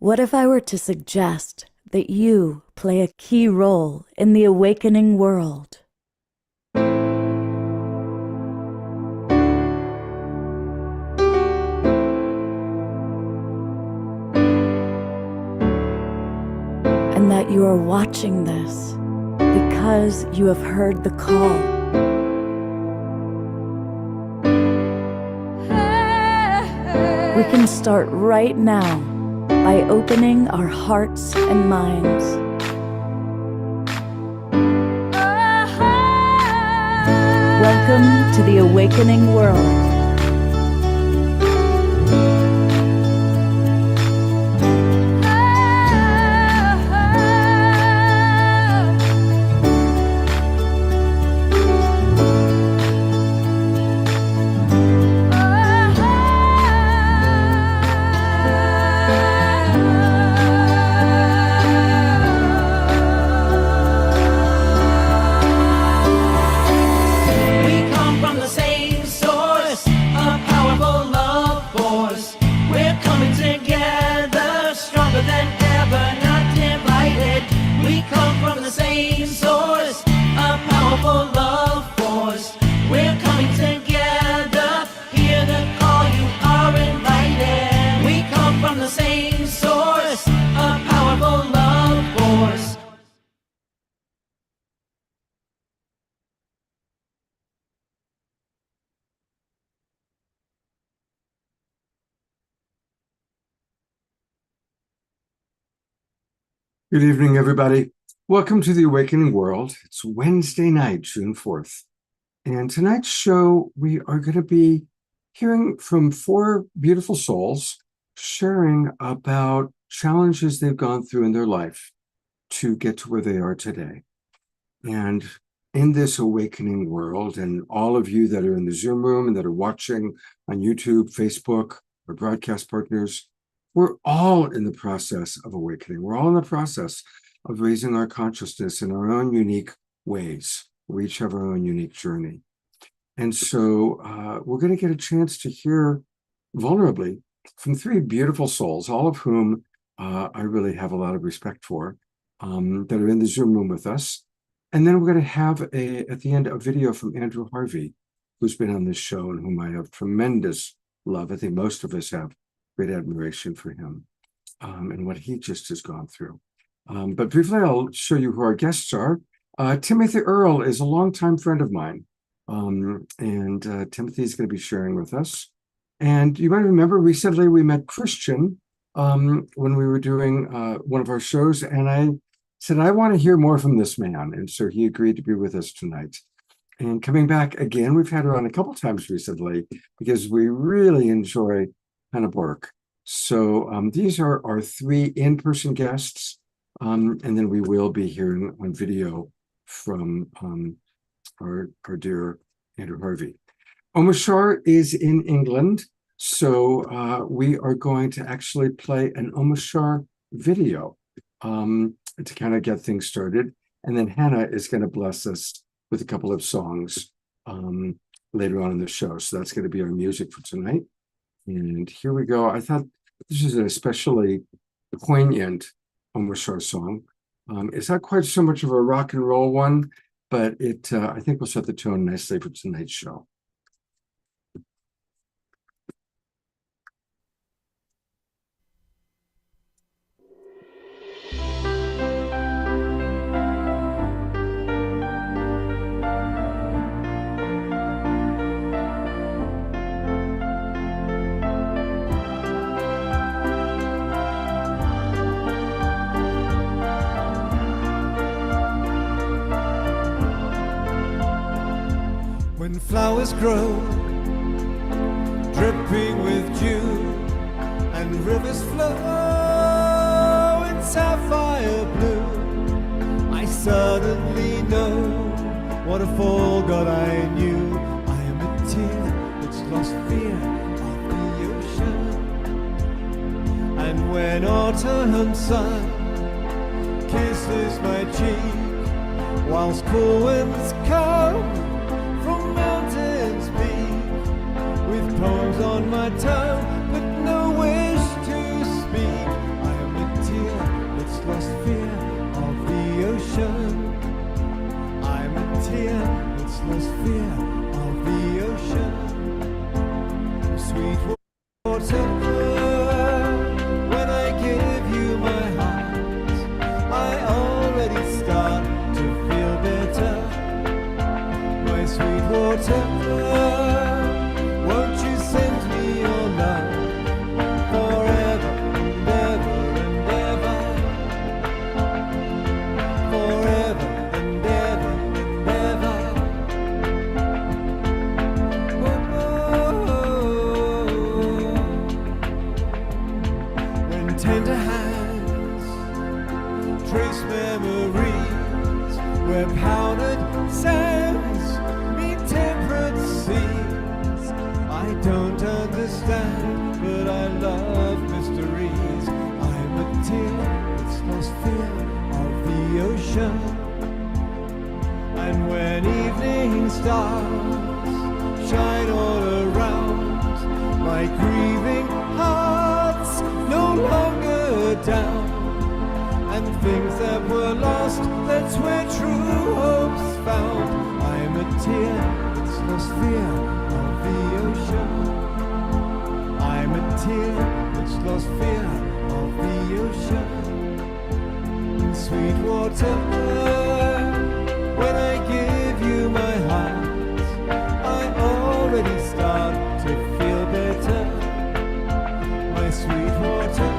What if I were to suggest that you play a key role in the awakening world? And that you are watching this because you have heard the call. We can start right now by opening our hearts and minds. Welcome to the awakening world. Good evening, everybody. Welcome to the Awakening World. It's Wednesday night, June 4th. And tonight's show, we are going to be hearing from four beautiful souls sharing about challenges they've gone through in their life to get to where they are today. And in this awakening world, and all of you that are in the Zoom room and that are watching on YouTube, Facebook, or broadcast partners, we're all in the process of awakening. We're all in the process of raising our consciousness in our own unique ways. We each have our own unique journey. And so we're going to get a chance to hear vulnerably from three beautiful souls, all of whom I really have a lot of respect for, that are in the Zoom room with us. And then we're going to have, at the end, a video from Andrew Harvey, who's been on this show and whom I have tremendous love. I think most of us have great admiration for him and what he just has gone through. But briefly, I'll show you who our guests are. Timothy Earl is a longtime friend of mine, and Timothy is going to be sharing with us. And you might remember recently we met Christian when we were doing one of our shows, and I said, I want to hear more from this man. And so he agreed to be with us tonight. And coming back again, we've had her on a couple times recently because we really enjoy Hannah Burke. So these are our three in-person guests, and then we will be hearing on video from our dear Andrew Harvey. Omashar is in England, so we are going to actually play an Omashar video to kind of get things started, and then Hannah is going to bless us with a couple of songs later on in the show. So that's going to be our music for tonight. And here we go. I thought this is an especially poignant Omashar song. It's not quite so much of a rock and roll one, but it I think will set the tone nicely for tonight's show. When flowers grow, dripping with dew, and rivers flow in sapphire blue, I suddenly know what a fall God I knew. I am a tear that's lost fear of the ocean. And when autumn sun kisses my cheek, whilst cool winds come from mountains peak, with poems on my tongue but no wish to speak, I am water. When I give you my heart, I already start to feel better. My sweet water, won't you send me your love forever and ever and ever, forever and ever and ever. When tender hands trace memories where powdered sands meet temperate seas, I don't understand, but I love mysteries. I'm a tear that's lost fear of the ocean. And when evening stars shine all around, my grieving heart's no longer down. And things that were lost, that's where true hope's found. I'm a tear that's lost fear of the ocean. I'm a tear that's lost fear of the ocean. Sweet water, when I give you my heart, I already start to feel better. My sweet water,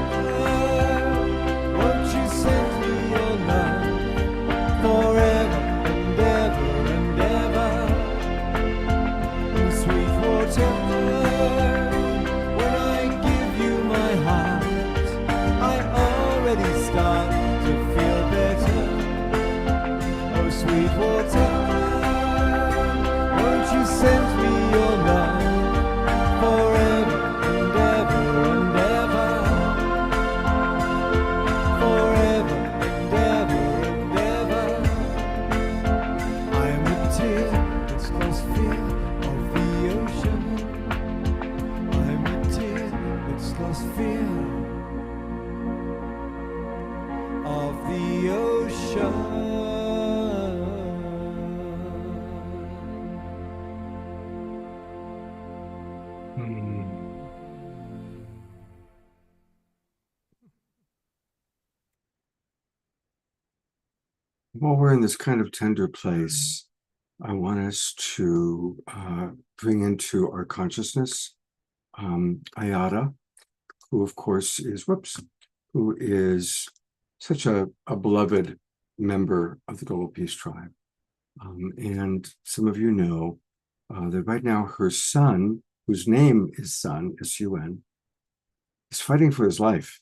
won't you send me your love forever and ever and ever? Sweet water, when I give you my heart, I already start to feel better. Oh, sweet water, won't you send me your love forever and ever and ever, forever and ever and ever. I am a tear that's lost fear of the ocean. I'm a tear that's lost fear of the ocean. While we're in this kind of tender place, I want us to bring into our consciousness Ayada, who of course is, who is such a beloved member of the Global Peace Tribe. And some of you know that right now her son, whose name is Sun, S-U-N, is fighting for his life.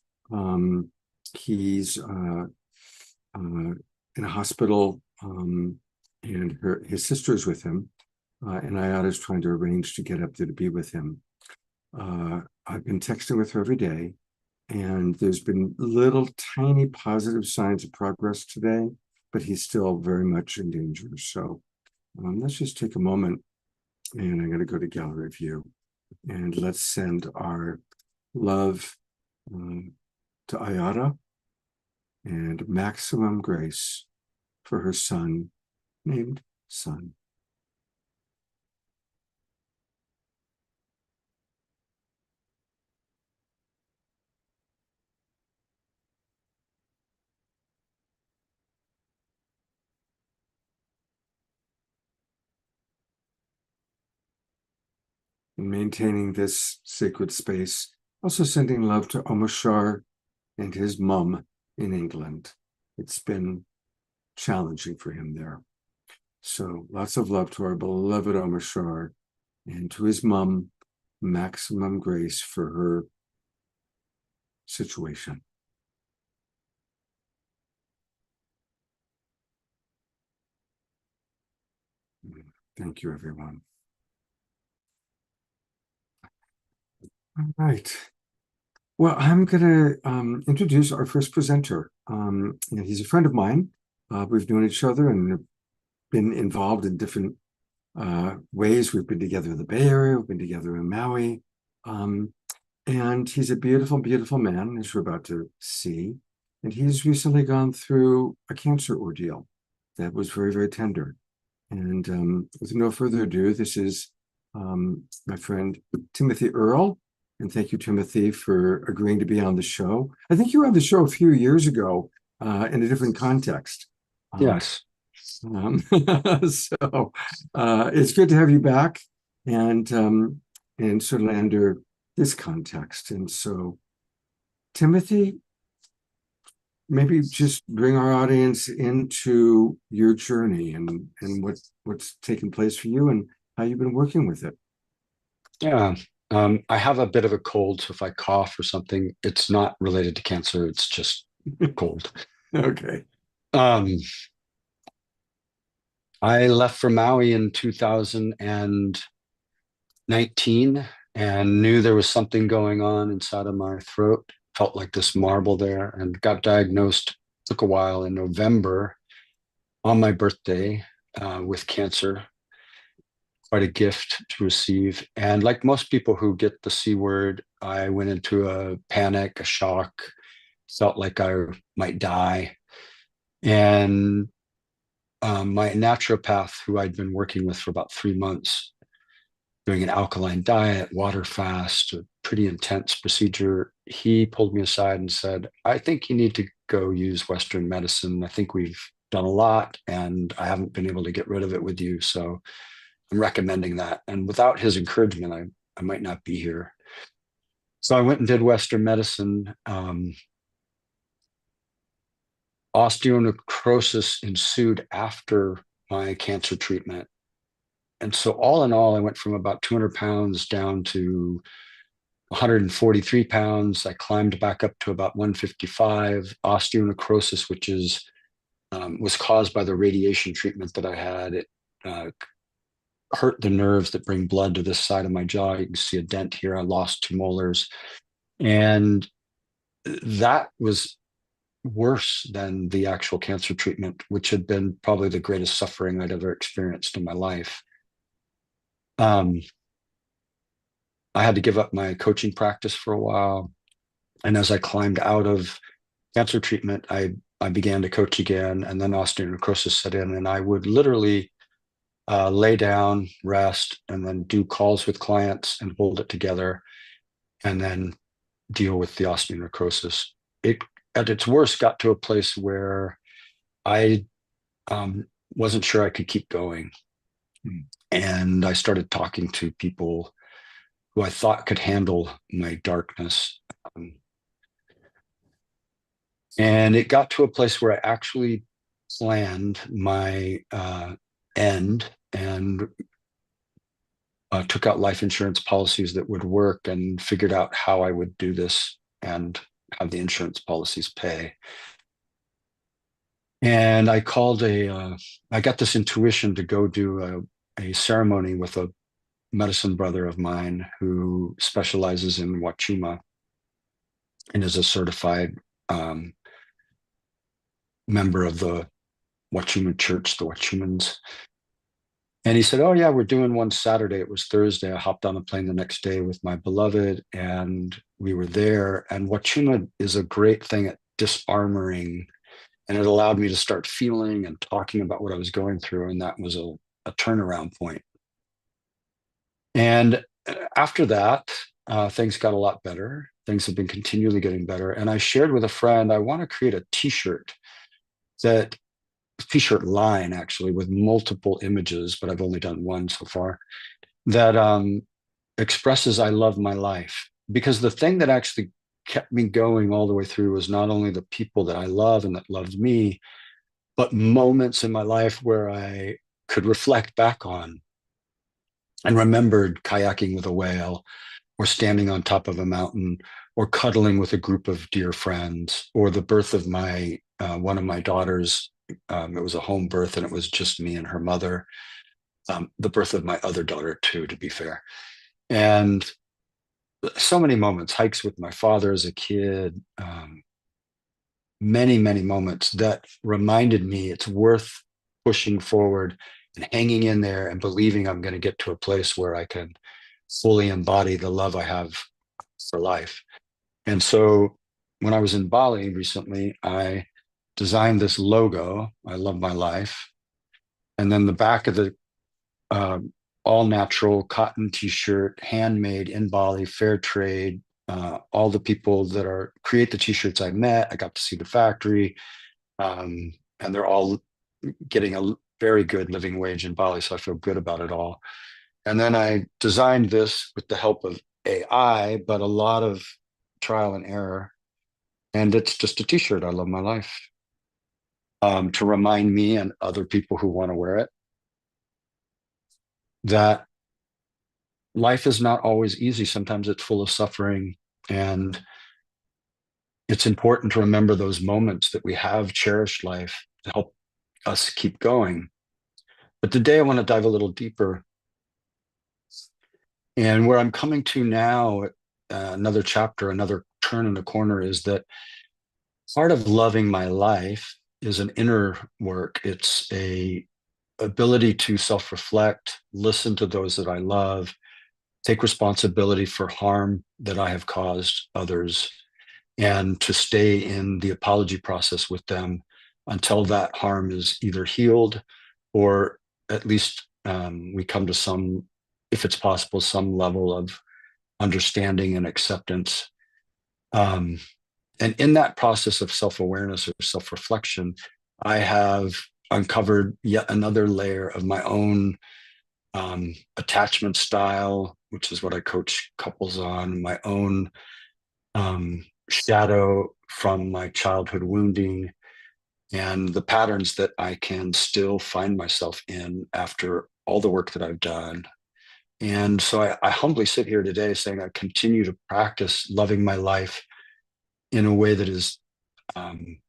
He's in a hospital, and his sister is with him, and Ayada is trying to arrange to get up there to be with him. I've been texting with her every day, and there's been little tiny positive signs of progress today, but he's still very much in danger. So let's just take a moment, and I'm going to go to gallery view, and let's send our love to Ayada and maximum grace for her son named Sun. And maintaining this sacred space, also sending love to Omashar and his mum in England. It's been challenging for him there. So lots of love to our beloved Omashar and to his mum, maximum grace for her situation. Thank you, everyone. All right. Well, I'm going to introduce our first presenter. And he's a friend of mine. We've known each other and been involved in different ways. We've been together in the Bay Area. We've been together in Maui. And he's a beautiful, beautiful man, as you're about to see. And he's recently gone through a cancer ordeal that was very, very tender. And with no further ado, this is my friend Timothy Earl. And thank you, Timothy, for agreeing to be on the show. I think you were on the show a few years ago in a different context. Yes. So it's good to have you back, and certainly under this context. And so, Timothy, maybe just bring our audience into your journey and what's taken place for you and how you've been working with it. Yeah. I have a bit of a cold, so if I cough or something, it's not related to cancer. It's just cold. Okay. I left for Maui in 2019 and knew there was something going on inside of my throat. Felt like this marble there, and got diagnosed. Took a while in November on my birthday with cancer. Quite a gift to receive. And like most people who get the C word, I went into a panic, a shock, felt like I might die. And my naturopath, who I'd been working with for about 3 months, doing an alkaline diet, water fast, a pretty intense procedure, he pulled me aside and said, I think you need to go use Western medicine. I think we've done a lot and I haven't been able to get rid of it with you. So I'm recommending that. And without his encouragement, I might not be here. So I went and did Western medicine. Osteonecrosis ensued after my cancer treatment. And so all in all, I went from about 200 pounds down to 143 pounds. I climbed back up to about 155. Osteonecrosis, which is was caused by the radiation treatment that I had. It hurt the nerves that bring blood to this side of my jaw. You can see a dent here. I lost 2 molars. And that was worse than the actual cancer treatment, which had been probably the greatest suffering I'd ever experienced in my life. I had to give up my coaching practice for a while. And as I climbed out of cancer treatment, I began to coach again, and then osteonecrosis set in, and I would literally lay down, rest, and then do calls with clients and hold it together, and then deal with the osteonecrosis. It, at its worst, got to a place where I wasn't sure I could keep going. And I started talking to people who I thought could handle my darkness. And it got to a place where I actually planned my end and took out life insurance policies that would work and figured out how I would do this and have the insurance policies pay. And I I got this intuition to go do a ceremony with a medicine brother of mine who specializes in Wachuma and is a certified member of the Wachuma Church, the Wachumans. And he said, oh yeah, we're doing one Saturday. It was Thursday. I hopped on a plane the next day with my beloved and we were there. And Wachuma is a great thing at disarmoring. And it allowed me to start feeling and talking about what I was going through. And that was a turnaround point. And after that, things got a lot better. Things have been continually getting better. And I shared with a friend, I want to create a t-shirt t-shirt line actually with multiple images, but I've only done one so far, that expresses I love my life. Because the thing that actually kept me going all the way through was not only the people that I love and that loved me, but moments in my life where I could reflect back on and remembered kayaking with a whale, or standing on top of a mountain, or cuddling with a group of dear friends, or the birth of my one of my daughters. It was a home birth and it was just me and her mother. The birth of my other daughter too, to be fair. And so many moments, hikes with my father as a kid, many, many moments that reminded me it's worth pushing forward and hanging in there and believing I'm going to get to a place where I can fully embody the love I have for life. And so when I was in Bali recently, I designed this logo, I love my life. And then the back of the all natural cotton t-shirt, handmade in Bali, fair trade. All the people that create the t-shirts I met, I got to see the factory, and they're all getting a very good living wage in Bali, so I feel good about it all. And then I designed this with the help of AI, but a lot of trial and error. And it's just a t-shirt. I love my life. To remind me and other people who want to wear it that life is not always easy. Sometimes it's full of suffering. And it's important to remember those moments that we have cherished life to help us keep going. But today I want to dive a little deeper. And where I'm coming to now, another chapter, another turn in the corner, is that part of loving my life is an inner work. It's a ability to self-reflect, listen to those that I love, take responsibility for harm that I have caused others, and to stay in the apology process with them until that harm is either healed or at least we come to some, if it's possible, some level of understanding and acceptance. And in that process of self-awareness or self-reflection, I have uncovered yet another layer of my own attachment style, which is what I coach couples on, my own shadow from my childhood wounding, and the patterns that I can still find myself in after all the work that I've done. And so I humbly sit here today saying I continue to practice loving my life in a way that is an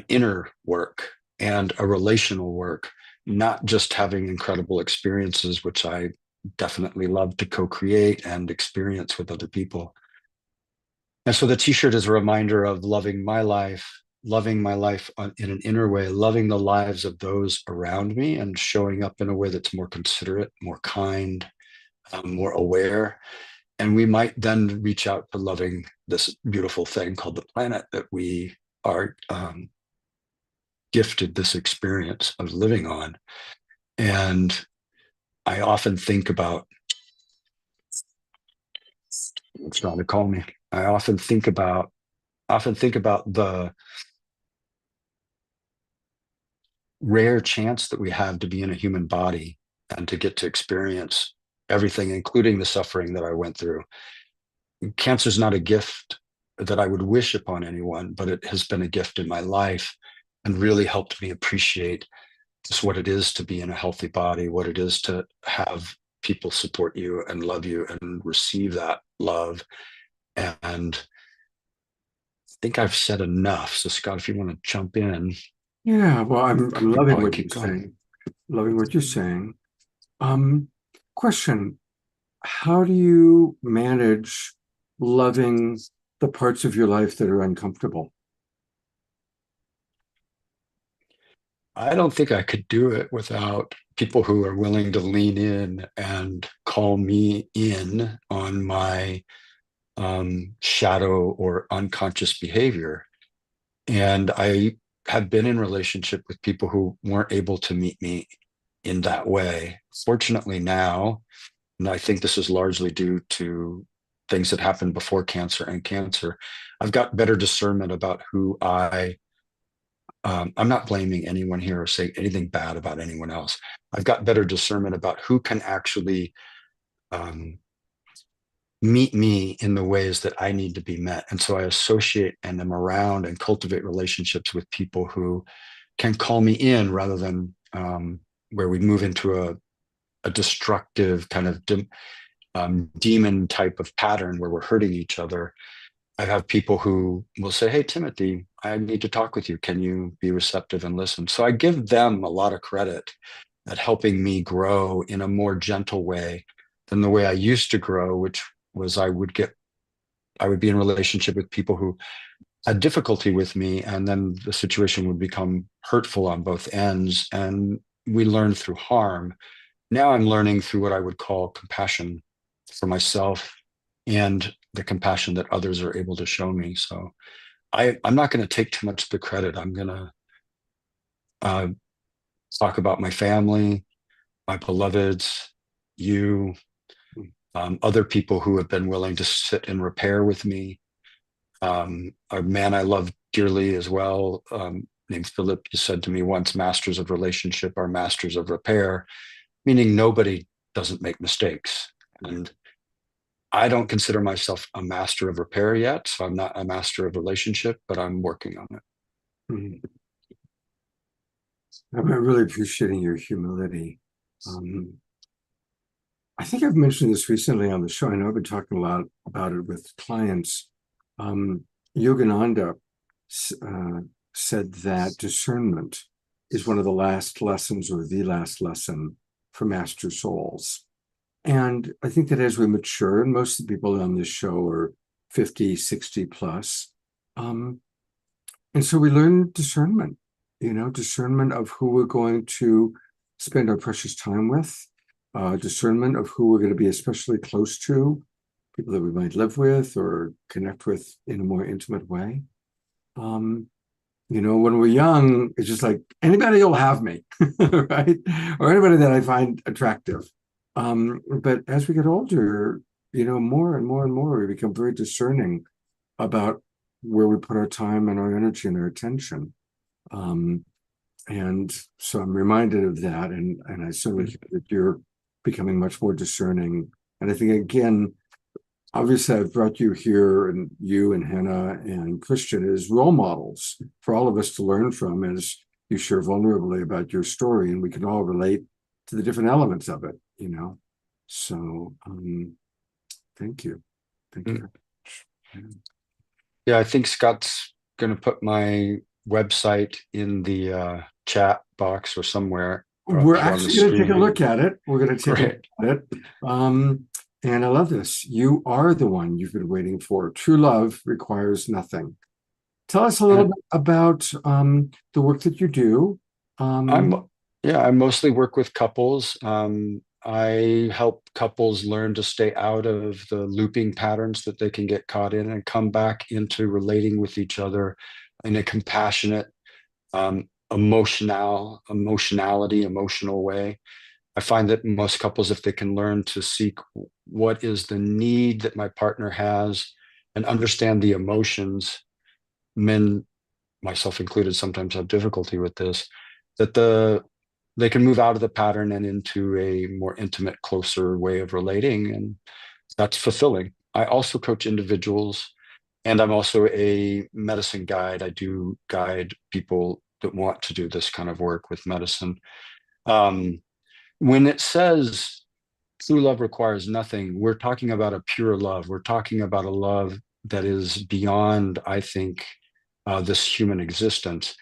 inner work and a relational work, not just having incredible experiences, which I definitely love to co-create and experience with other people. And so the t-shirt is a reminder of loving my life in an inner way, loving the lives of those around me and showing up in a way that's more considerate, more kind, more aware. And we might then reach out to loving this beautiful thing called the planet that we are gifted this experience of living on. And I often think about, it's trying to call me. I often think about the rare chance that we have to be in a human body and to get to experience everything, including the suffering that I went through. Cancer is not a gift that I would wish upon anyone, but it has been a gift in my life and really helped me appreciate just what it is to be in a healthy body, what it is to have people support you and love you and receive that love. And I think I've said enough. So Scott, if you want to jump in. Yeah, well, I'm loving probably what keep you're going. saying. Loving what you're saying. Question: how do you manage loving the parts of your life that are uncomfortable? I don't think I could do it without people who are willing to lean in and call me in on my shadow or unconscious behavior. And I have been in relationship with people who weren't able to meet me in that way. Fortunately now, and I think this is largely due to things that happened before cancer and cancer, I've got better discernment about who I'm not blaming anyone here or saying anything bad about anyone else. I've got better discernment about who can actually meet me in the ways that I need to be met. And so I associate and am around and cultivate relationships with people who can call me in rather than where we move into a destructive kind of demon type of pattern where we're hurting each other. I have people who will say, "Hey, Timothy, I need to talk with you. Can you be receptive and listen?" So I give them a lot of credit at helping me grow in a more gentle way than the way I used to grow, which was I would be in relationship with people who had difficulty with me, and then the situation would become hurtful on both ends, and we learned through harm. Now I'm learning through what I would call compassion for myself and the compassion that others are able to show me. So I'm not going to take too much of the credit. I'm going to talk about my family, my beloveds, you, other people who have been willing to sit in repair with me. A man I love dearly as well, named Philip, he said to me once, masters of relationship are masters of repair, meaning nobody doesn't make mistakes. And I don't consider myself a master of repair yet, so I'm not a master of relationship, but I'm working on it. Mhm. I'm really appreciating your humility. I think I've mentioned this recently on the show. I know I've been talking a lot about it with clients. Yogananda said that discernment is one of the last lessons or the last lesson for master souls. And I think that as we mature, and most of the people on this show are 50, 60 plus, and so we learn discernment, discernment of who we're going to spend our precious time with, discernment of who we're going to be especially close to, people that we might live with or connect with in a more intimate way. When we're young, it's just like anybody will have me, right? Or anybody that I find attractive. But as we get older, more and more and more, we become very discerning about where we put our time and our energy and our attention. And so I'm reminded of that. And I certainly hear that you're becoming much more discerning. And I think, again, obviously I've brought you here, and you and Hannah and Christian as role models for all of us to learn from as you share vulnerably about your story, and we can all relate to the different elements of it, So thank you. Thank you very much. Yeah, I think Scott's going to put my website in the chat box or somewhere. We're actually going to take a look at it. We're going to take a Great. look at it. And I love this. You are the one you've been waiting for. True love requires nothing. Tell us a little bit about the work that you do. I mostly work with couples. I help couples learn to stay out of the looping patterns that they can get caught in and come back into relating with each other in a compassionate, emotional way. I find that most couples, if they can learn to seek what is the need that my partner has and understand the emotions, men, myself included, sometimes have difficulty with this, that they can move out of the pattern and into a more intimate, closer way of relating. And that's fulfilling. I also coach individuals, and I'm also a medicine guide. I do guide people that want to do this kind of work with medicine. When it says true love requires nothing, we're talking about a pure love. We're talking about a love that is beyond, I think, this human existence.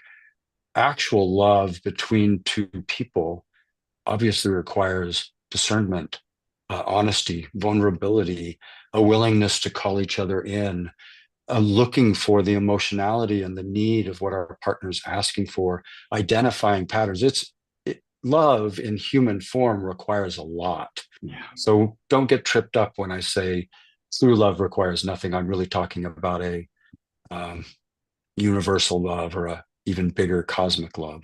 Actual love between two people obviously requires discernment, honesty, vulnerability, a willingness to call each other in, looking for the emotionality and the need of what our partner's asking for, identifying patterns. Love in human form requires a lot. Yeah. So don't get tripped up when I say true love requires nothing. I'm really talking about a universal love or a even bigger cosmic love.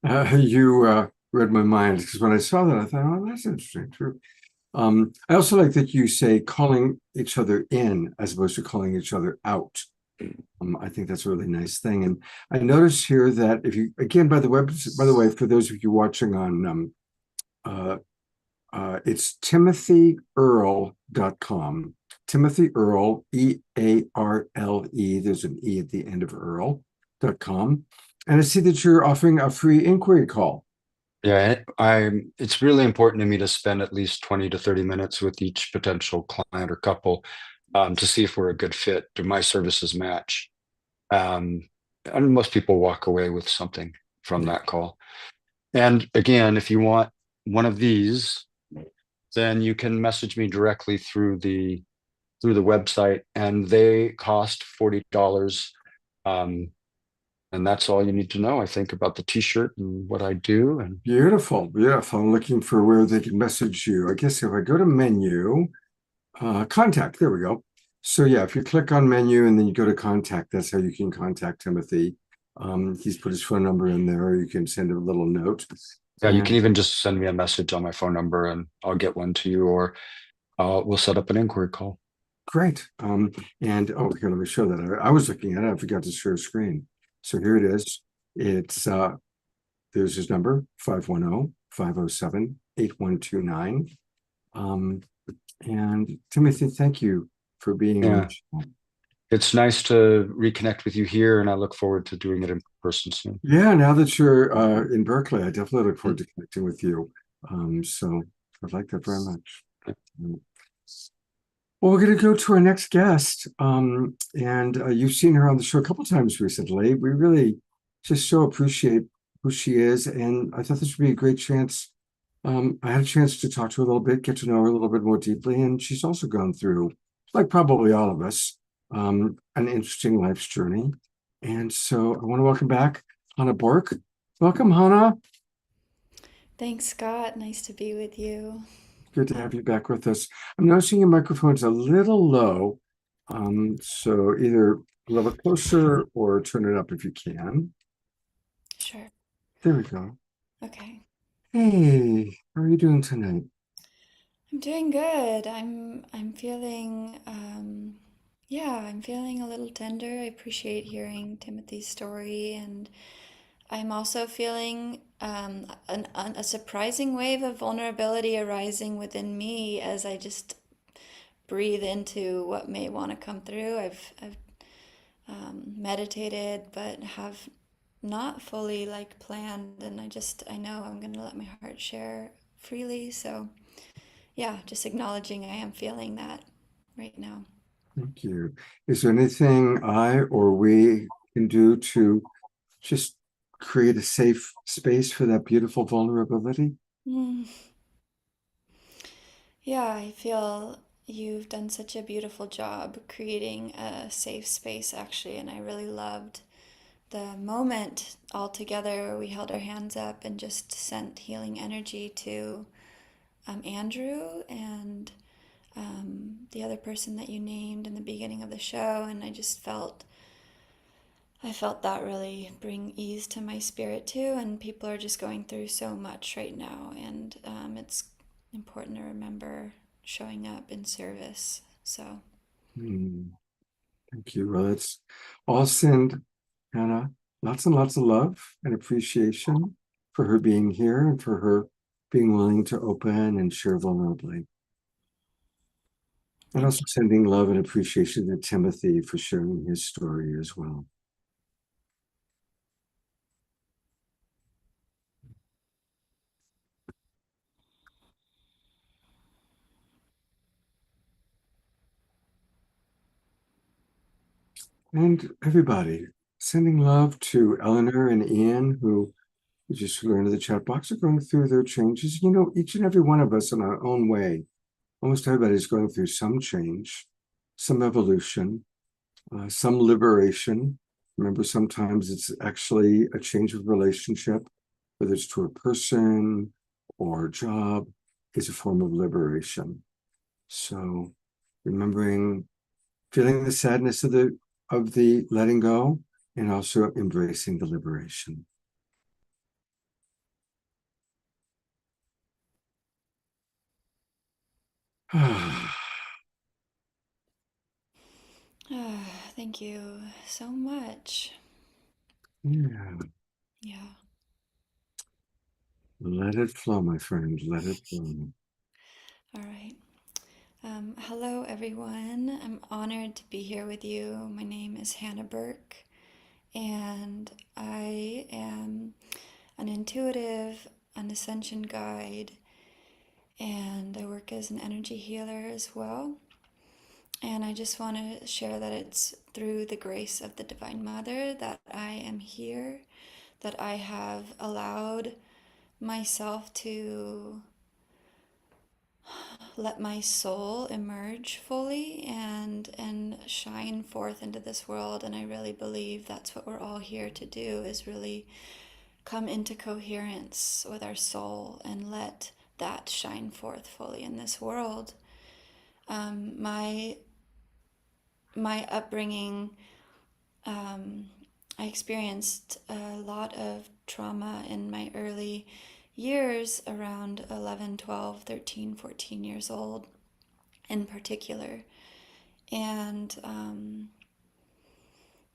You read my mind, because when I saw that, I thought, oh, that's interesting. True. I also like that you say calling each other in as opposed to calling each other out. I think that's a really nice thing. And I noticed here that if you, again, by the way, for those of you watching on, it's TimothyEarle.com. Timothy Earle, E-A-R-L-E. There's an E at the end of Earle.com. And I see that you're offering a free inquiry call. Yeah, it's really important to me to spend at least 20 to 30 minutes with each potential client or couple to see if we're a good fit. Do my services match? And most people walk away with something from that call. And again, if you want one of these, then you can message me directly through the website, and they cost $40. And that's all you need to know, I think, about the t-shirt and what I do. And Beautiful. I'm looking for where they can message you. I guess if I go to menu, contact, there we go. So yeah, if you click on menu and then you go to contact, that's how you can contact Timothy. He's put his phone number in there. You can send a little note. Yeah, you can And even just send me a message on my phone number and I'll get one to you, or we'll set up an inquiry call. great. And oh, here, let me show that. I was looking at it. I forgot to share screen. So here it is. It's there's his number, 510-507-8129. Um, and Timothy, thank you for being on Yeah, the show. it's nice to reconnect with you here, and I look forward to doing it in person soon. Yeah, now that you're in Berkeley, I definitely look forward to connecting with you. So I'd like that very much. Well, we're going to go to our next guest. And you've seen her on the show a couple times recently. We really just so appreciate who she is. And I thought this would be a great chance. I had a chance to talk to her a little bit, get to know her a little bit more deeply. And she's also gone through, like probably all of us, an interesting life's journey. And so I want to welcome back Hannah Bork. Welcome, Hannah. Thanks, Scott. Nice to be with you. Good to have you back with us. I'm noticing your microphone's a little low. So either a little bit closer or turn it up if you can. Sure. There we go. Okay. Hey, how are you doing tonight? I'm doing good. I'm feeling yeah, I'm feeling a little tender. I appreciate hearing Timothy's story, and I'm also feeling a surprising wave of vulnerability arising within me as I just breathe into what may want to come through. I've meditated, but have not fully like planned, and I know I'm gonna let my heart share freely. So yeah, just acknowledging I am feeling that right now. Thank you. Is there anything I or we can do to just create a safe space for that beautiful vulnerability? Mm. Yeah, I feel you've done such a beautiful job creating a safe space, actually, and I really loved the moment all together where we held our hands up and just sent healing energy to Andrew and the other person that you named in the beginning of the show, and I felt that really bring ease to my spirit too. And people are just going through so much right now, and it's important to remember showing up in service. So, Hmm, thank you. Well, let's all send Hannah lots and lots of love and appreciation for her being here and for her being willing to open and share vulnerably. And thank also sending love and appreciation to Timothy for sharing his story as well. And everybody, sending love to Eleanor and Ian, who we just learned in the chat box are going through their changes. You know, each and every one of us in our own way, almost everybody's going through some change, some evolution, some liberation. Remember, sometimes it's actually a change of relationship, whether it's to a person or a job, is a form of liberation. So remembering, feeling the sadness of the letting go and also embracing the liberation. thank you so much. Yeah, Yeah. let it flow, my friend. Let it flow. All right. Hello, everyone. I'm honored to be here with you. My name is Hannah Burke, and I am an intuitive, an ascension guide, and I work as an energy healer as well. And I just want to share that it's through the grace of the Divine Mother that I am here, that I have allowed myself to let my soul emerge fully and shine forth into this world. And I really believe that's what we're all here to do, is really come into coherence with our soul and let that shine forth fully in this world. My upbringing, I experienced a lot of trauma in my early years around 11, 12, 13, 14 years old in particular. And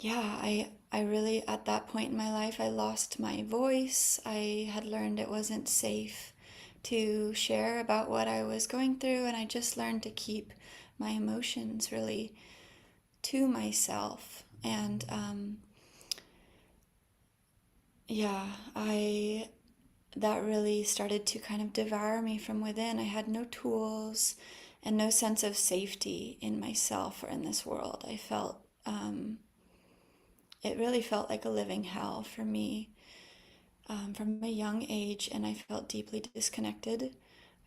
yeah, I really, at that point in my life, I lost my voice. I had learned it wasn't safe to share about what I was going through, and I just learned to keep my emotions really to myself. And yeah, that really started to kind of devour me from within. I had no tools and no sense of safety in myself or in this world. I felt it really felt like a living hell for me from a young age, and I felt deeply disconnected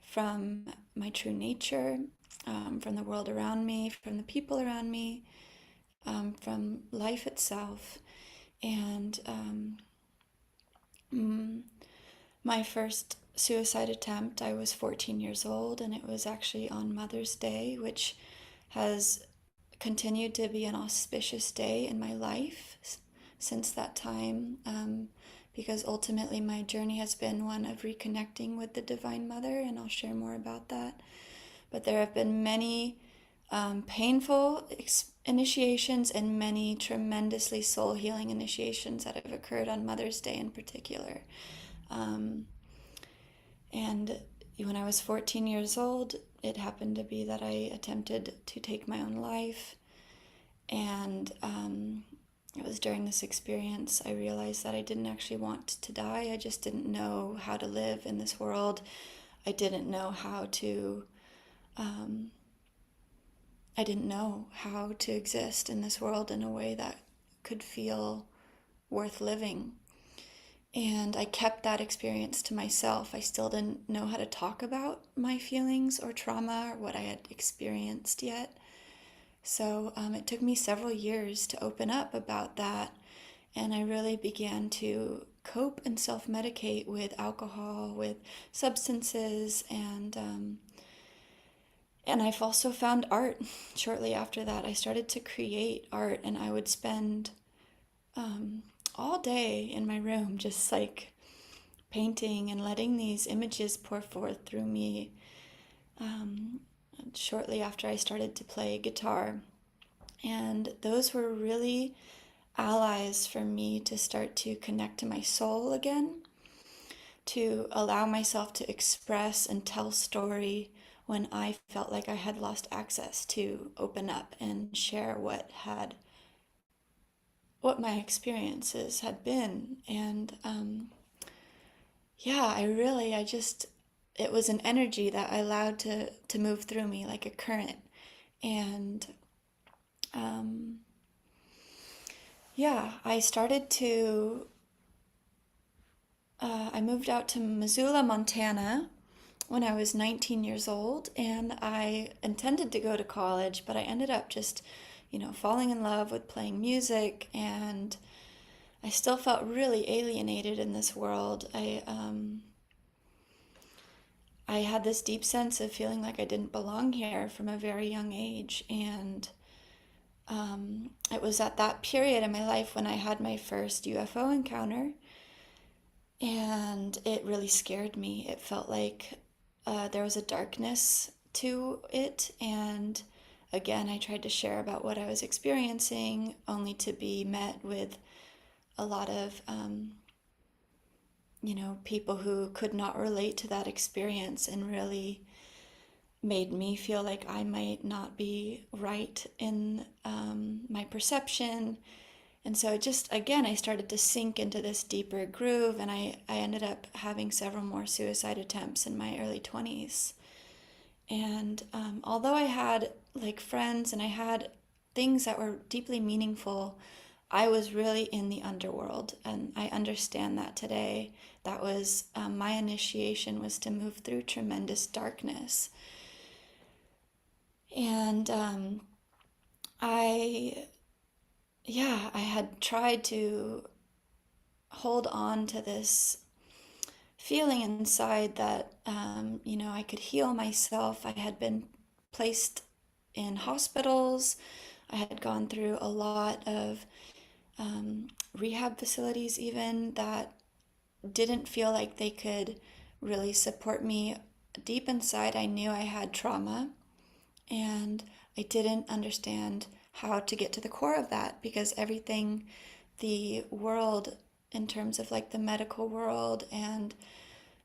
from my true nature, from the world around me, from the people around me, from life itself. And my first suicide attempt, I was 14 years old, and it was actually on Mother's Day, which has continued to be an auspicious day in my life since that time, because ultimately my journey has been one of reconnecting with the Divine Mother, and I'll share more about that. But there have been many painful initiations and many tremendously soul healing initiations that have occurred on Mother's Day in particular. And when I was 14 years old, it happened to be that I attempted to take my own life. And it was during this experience I realized that I didn't actually want to die. I just didn't know how to live in this world. I didn't know how to exist in this world in a way that could feel worth living. And I kept that experience to myself. I still didn't know how to talk about my feelings or trauma or what I had experienced yet. So it took me several years to open up about that. And I really began to cope and self-medicate with alcohol, with substances, and I've also found art. Shortly after that, I started to create art, and I would spend all day in my room just like painting and letting these images pour forth through me. Shortly after, I started to play guitar, and those were really allies for me to start to connect to my soul again, to allow myself to express and tell story when I felt like I had lost access, to open up and share what my experiences had been. And yeah, it was an energy that I allowed to move through me like a current. And yeah, I moved out to Missoula, Montana when I was 19 years old, and I intended to go to college, but I ended up just, falling in love with playing music, and I still felt really alienated in this world. I had this deep sense of feeling like I didn't belong here from a very young age, and it was at that period in my life when I had my first UFO encounter, and it really scared me. It felt like there was a darkness to it, and again, I tried to share about what I was experiencing, only to be met with a lot of people who could not relate to that experience, and really made me feel like I might not be right in my perception. And so I started to sink into this deeper groove, and I ended up having several more suicide attempts in my early 20s. And although I had like friends and I had things that were deeply meaningful, I was really in the underworld, and I understand that today. That was my initiation, was to move through tremendous darkness. And I had tried to hold on to this feeling inside that, I could heal myself. I had been placed in hospitals. I had gone through a lot of rehab facilities even that didn't feel like they could really support me. Deep inside, I knew I had trauma, and I didn't understand how to get to the core of that, because everything the world, in terms of like the medical world and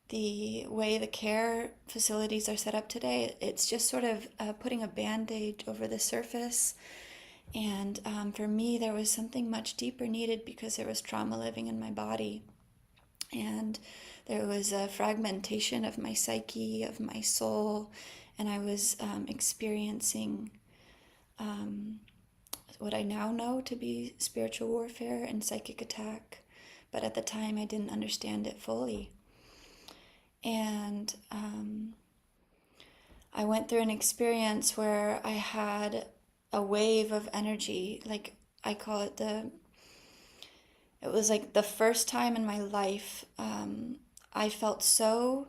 the way the care facilities are set up today, it's just sort of putting a band-aid over the surface. And for me, there was something much deeper needed, because there was trauma living in my body. And there was a fragmentation of my psyche, of my soul, and I was experiencing what I now know to be spiritual warfare and psychic attack. But at the time, I didn't understand it fully. And I went through an experience where I had a wave of energy, like I call it it was like the first time in my life I felt so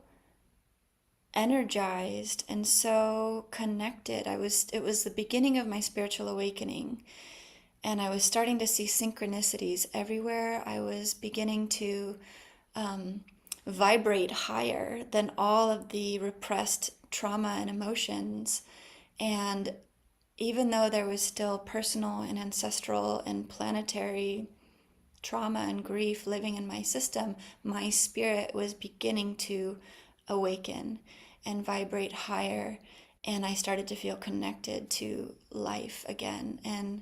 energized and so connected. It was the beginning of my spiritual awakening, and I was starting to see synchronicities everywhere. I was beginning to vibrate higher than all of the repressed trauma and emotions. And even though there was still personal and ancestral and planetary trauma and grief living in my system, my spirit was beginning to awaken and vibrate higher. And I started to feel connected to life again. And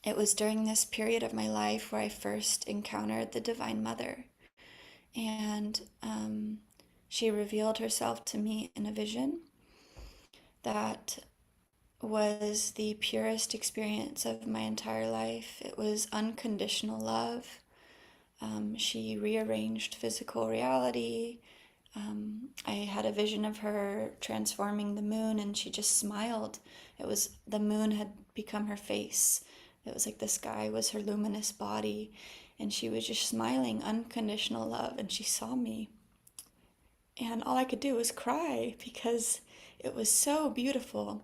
it was during this period of my life where I first encountered the Divine Mother. And she revealed herself to me in a vision that was the purest experience of my entire life. It was unconditional love. She rearranged physical reality. I had a vision of her transforming the moon, and she just smiled. The moon had become her face. It was like the sky was her luminous body, and she was just smiling unconditional love, and she saw me. And all I could do was cry, because it was so beautiful.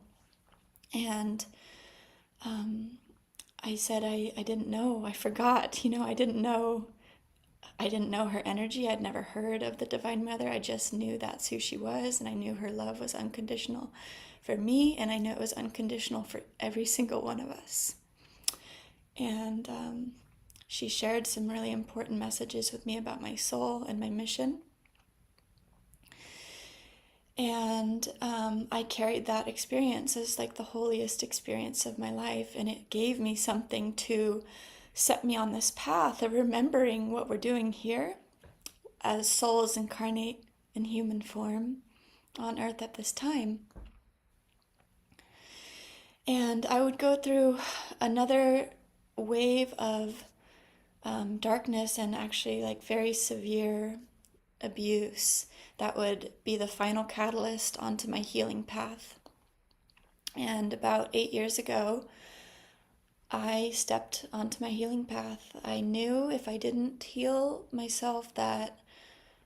And I said, I didn't know, I forgot, I didn't know her energy. I'd never heard of the Divine Mother. I just knew that's who she was, and I knew her love was unconditional for me, and I knew it was unconditional for every single one of us. And she shared some really important messages with me about my soul and my mission. And I carried that experience as like the holiest experience of my life, and it gave me something to set me on this path of remembering what we're doing here as souls incarnate in human form on earth at this time. And I would go through another wave of darkness, and actually like very severe abuse that would be the final catalyst onto my healing path. And about 8 years ago, I stepped onto my healing path. I knew if I didn't heal myself that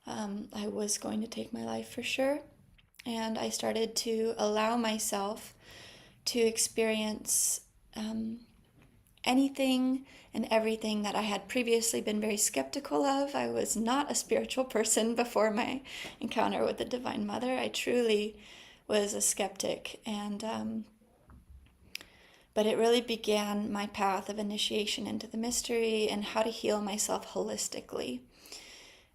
I was going to take my life for sure. And I started to allow myself to experience anything and everything that I had previously been very skeptical of. I was not a spiritual person before my encounter with the Divine Mother. I truly was a skeptic, and but it really began my path of initiation into the mystery and how to heal myself holistically.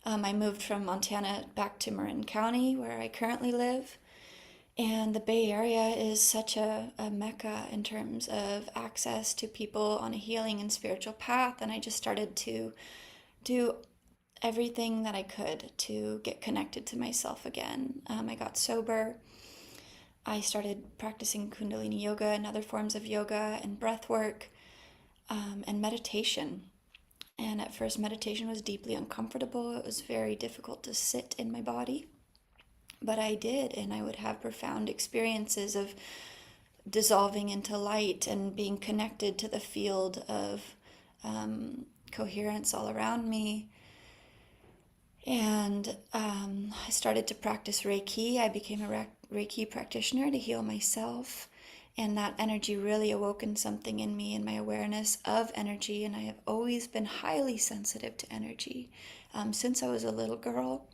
I moved from Montana back to Marin County, where I currently live. And the Bay Area is such a mecca in terms of access to people on a healing and spiritual path. And I just started to do everything that I could to get connected to myself again. I got sober. I started practicing Kundalini yoga and other forms of yoga and breath work and meditation. And at first, meditation was deeply uncomfortable. It was very difficult to sit in my body. But I did, and I would have profound experiences of dissolving into light and being connected to the field of coherence all around me. And I started to practice Reiki. I became a Reiki practitioner to heal myself. And that energy really awoken something in me, in my awareness of energy. And I have always been highly sensitive to energy. since I was a little girl.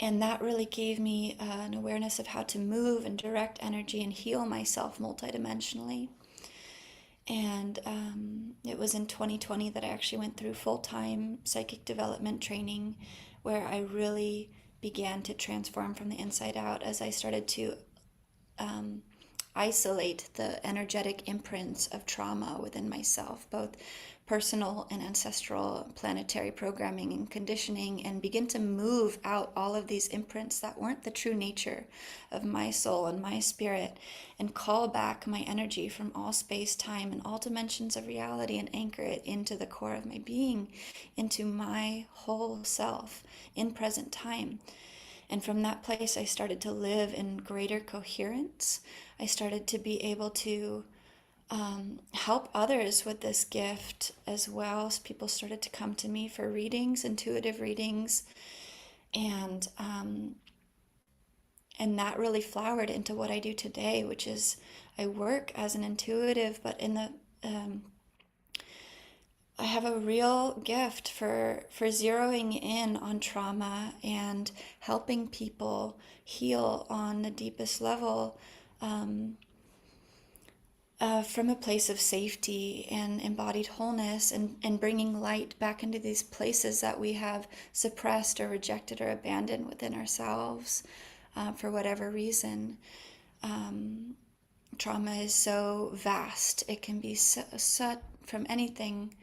And that really gave me an awareness of how to move and direct energy and heal myself multidimensionally. And it was in 2020 that I actually went through full-time psychic development training, where I really began to transform from the inside out as I started to isolate the energetic imprints of trauma within myself, both personal and ancestral planetary programming and conditioning, and begin to move out all of these imprints that weren't the true nature of my soul and my spirit, and call back my energy from all space, time, and all dimensions of reality, and anchor it into the core of my being, into my whole self in present time. And from that place, I started to live in greater coherence. I started to be able to help others with this gift as well. So people started to come to me for readings, intuitive readings, and that really flowered into what I do today, which is I work as an intuitive, but in the I have a real gift for zeroing in on trauma and helping people heal on the deepest level, from a place of safety and embodied wholeness, and bringing light back into these places that we have suppressed or rejected or abandoned within ourselves, for whatever reason. Trauma is so vast. It can be set from anything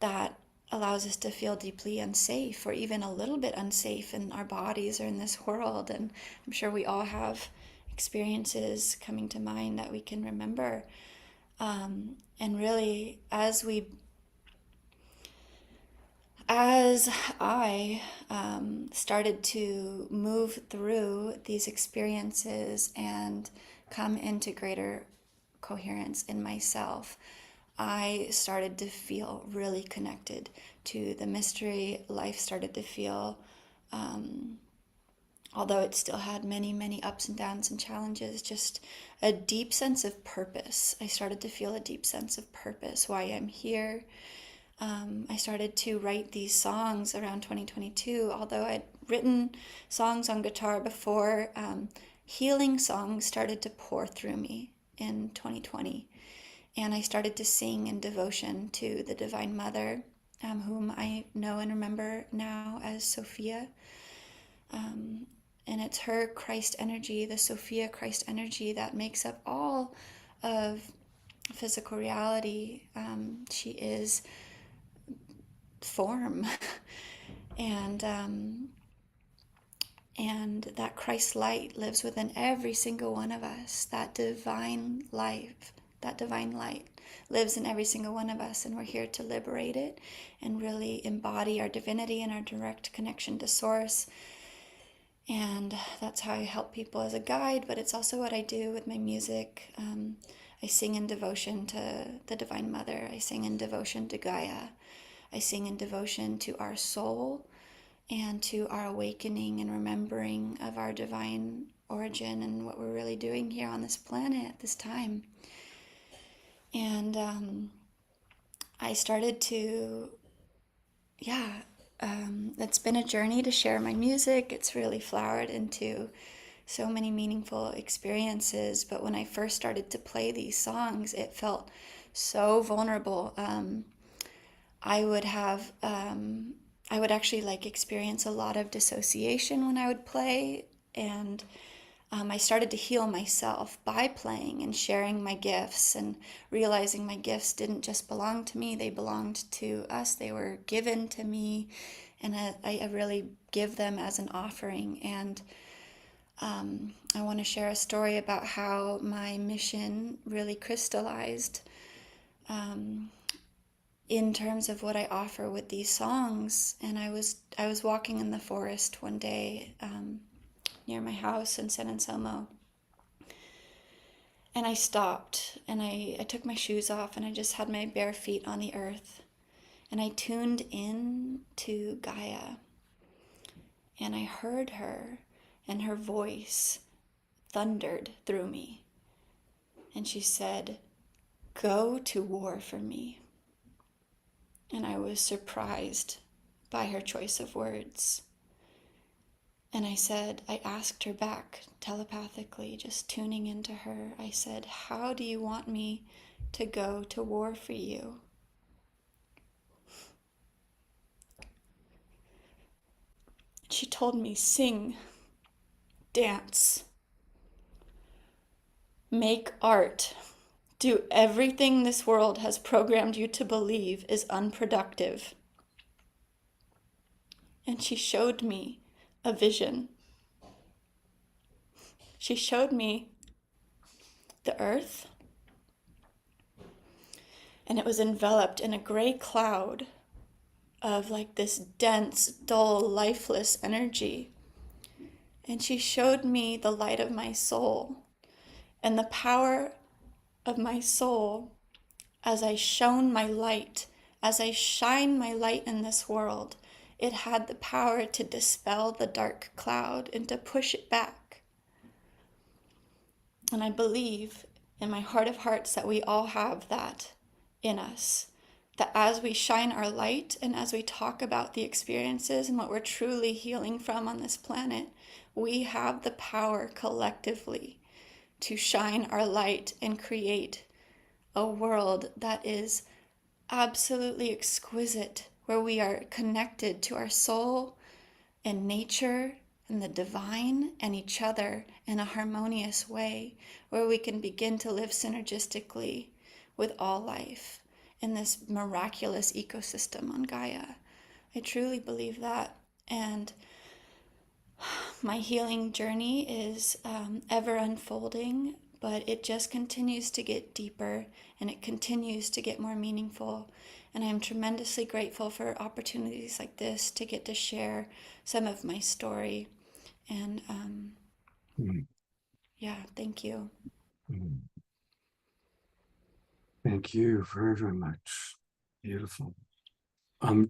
that allows us to feel deeply unsafe, or even a little bit unsafe in our bodies or in this world. And I'm sure we all have experiences coming to mind that we can remember. And really, as I started to move through these experiences and come into greater coherence in myself, I started to feel really connected to the mystery. Life started to feel, although it still had many, many ups and downs and challenges, just a deep sense of purpose. I started to feel a deep sense of purpose, why I'm here. I started to write these songs around 2022, although I'd written songs on guitar before. Healing songs started to pour through me in 2020. And I started to sing in devotion to the Divine Mother, whom I know and remember now as Sophia. And it's her Christ energy, the Sophia Christ energy, that makes up all of physical reality. She is form. And that Christ light lives within every single one of us. That divine life, that divine light lives in every single one of us, and we're here to liberate it and really embody our divinity and our direct connection to Source. And that's how I help people as a guide, but it's also what I do with my music. I sing in devotion to the Divine Mother. I sing in devotion to Gaia. I sing in devotion to our soul and to our awakening and remembering of our divine origin and what we're really doing here on this planet at this time. And I started to, it's been a journey to share my music. It's really flowered into so many meaningful experiences. But when I first started to play these songs, it felt so vulnerable. I would actually experience a lot of dissociation when I would play, and I started to heal myself by playing and sharing my gifts, and realizing my gifts didn't just belong to me, they belonged to us. They were given to me, and I really give them as an offering. And I want to share a story about how my mission really crystallized in terms of what I offer with these songs. And I was walking in the forest one day near my house in San Anselmo, and I stopped, and I took my shoes off, and I just had my bare feet on the earth, and I tuned in to Gaia, and I heard her, and her voice thundered through me, and she said, "Go to war for me." And I was surprised by her choice of words. And I asked her back telepathically, just tuning into her. I said, "How do you want me to go to war for you?" She told me, "Sing, dance, make art, do everything this world has programmed you to believe is unproductive." And she showed me a vision. She showed me the earth, and it was enveloped in a gray cloud of like this dense, dull, lifeless energy. And she showed me the light of my soul and the power of my soul as I shone my light, as I shine my light in this world. It had the power to dispel the dark cloud and to push it back. And I believe in my heart of hearts that we all have that in us. That as we shine our light and as we talk about the experiences and what we're truly healing from on this planet, we have the power collectively to shine our light and create a world that is absolutely exquisite, where we are connected to our soul and nature and the divine and each other in a harmonious way, where we can begin to live synergistically with all life in this miraculous ecosystem on Gaia. I truly believe that. And my healing journey is ever unfolding, but it just continues to get deeper and it continues to get more meaningful. And I'm tremendously grateful for opportunities like this to get to share some of my story. And Mm, yeah, thank you. mm. Thank you very, very much. Beautiful.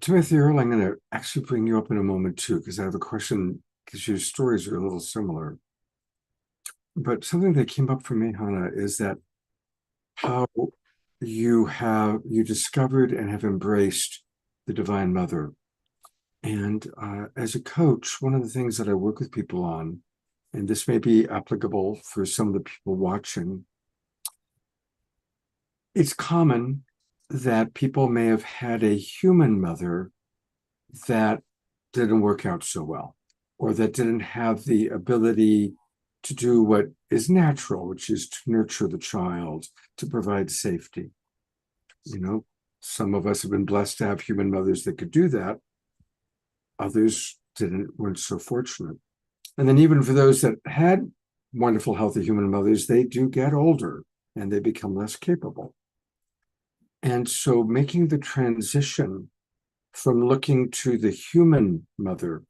Timothy Earl, I'm going to actually bring you up in a moment too, because I have a question, because your stories are a little similar. But something that came up for me, Hannah, is that how you discovered and have embraced the Divine Mother. And as a coach, one of the things that I work with people on, and this may be applicable for some of the people watching, it's common that people may have had a human mother that didn't work out so well, or that didn't have the ability to do what is natural, which is to nurture the child, to provide safety. You know, some of us have been blessed to have human mothers that could do that. Others weren't so fortunate. And then even for those that had wonderful, healthy human mothers, they do get older and they become less capable. And so making the transition from looking to the human mother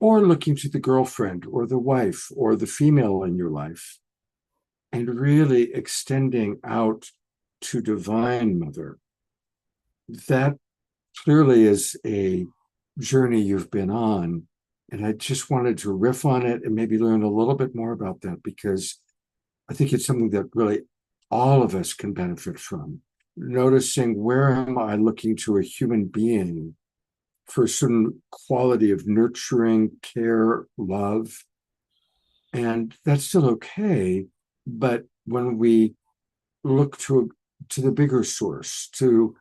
or looking to the girlfriend or the wife or the female in your life and really extending out to Divine Mother, that clearly is a journey you've been on. And I just wanted to riff on it and maybe learn a little bit more about that, because I think it's something that really all of us can benefit from. Noticing, where am I looking to a human being for a certain quality of nurturing, care, love? And that's still okay. But when we look to the bigger source, to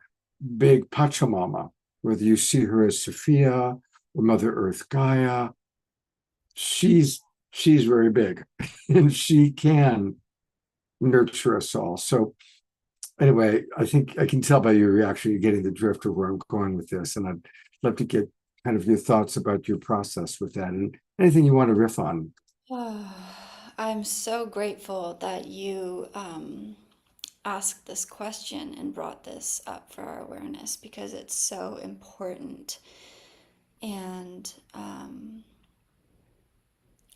big Pachamama, whether you see her as Sophia or Mother Earth Gaia, she's very big and she can nurture us all. So anyway, I think I can tell by your reaction, you're getting the drift of where I'm going with this. And I'd love to get kind of your thoughts about your process with that and anything you want to riff on. I'm so grateful that you asked this question and brought this up for our awareness, because it's so important. And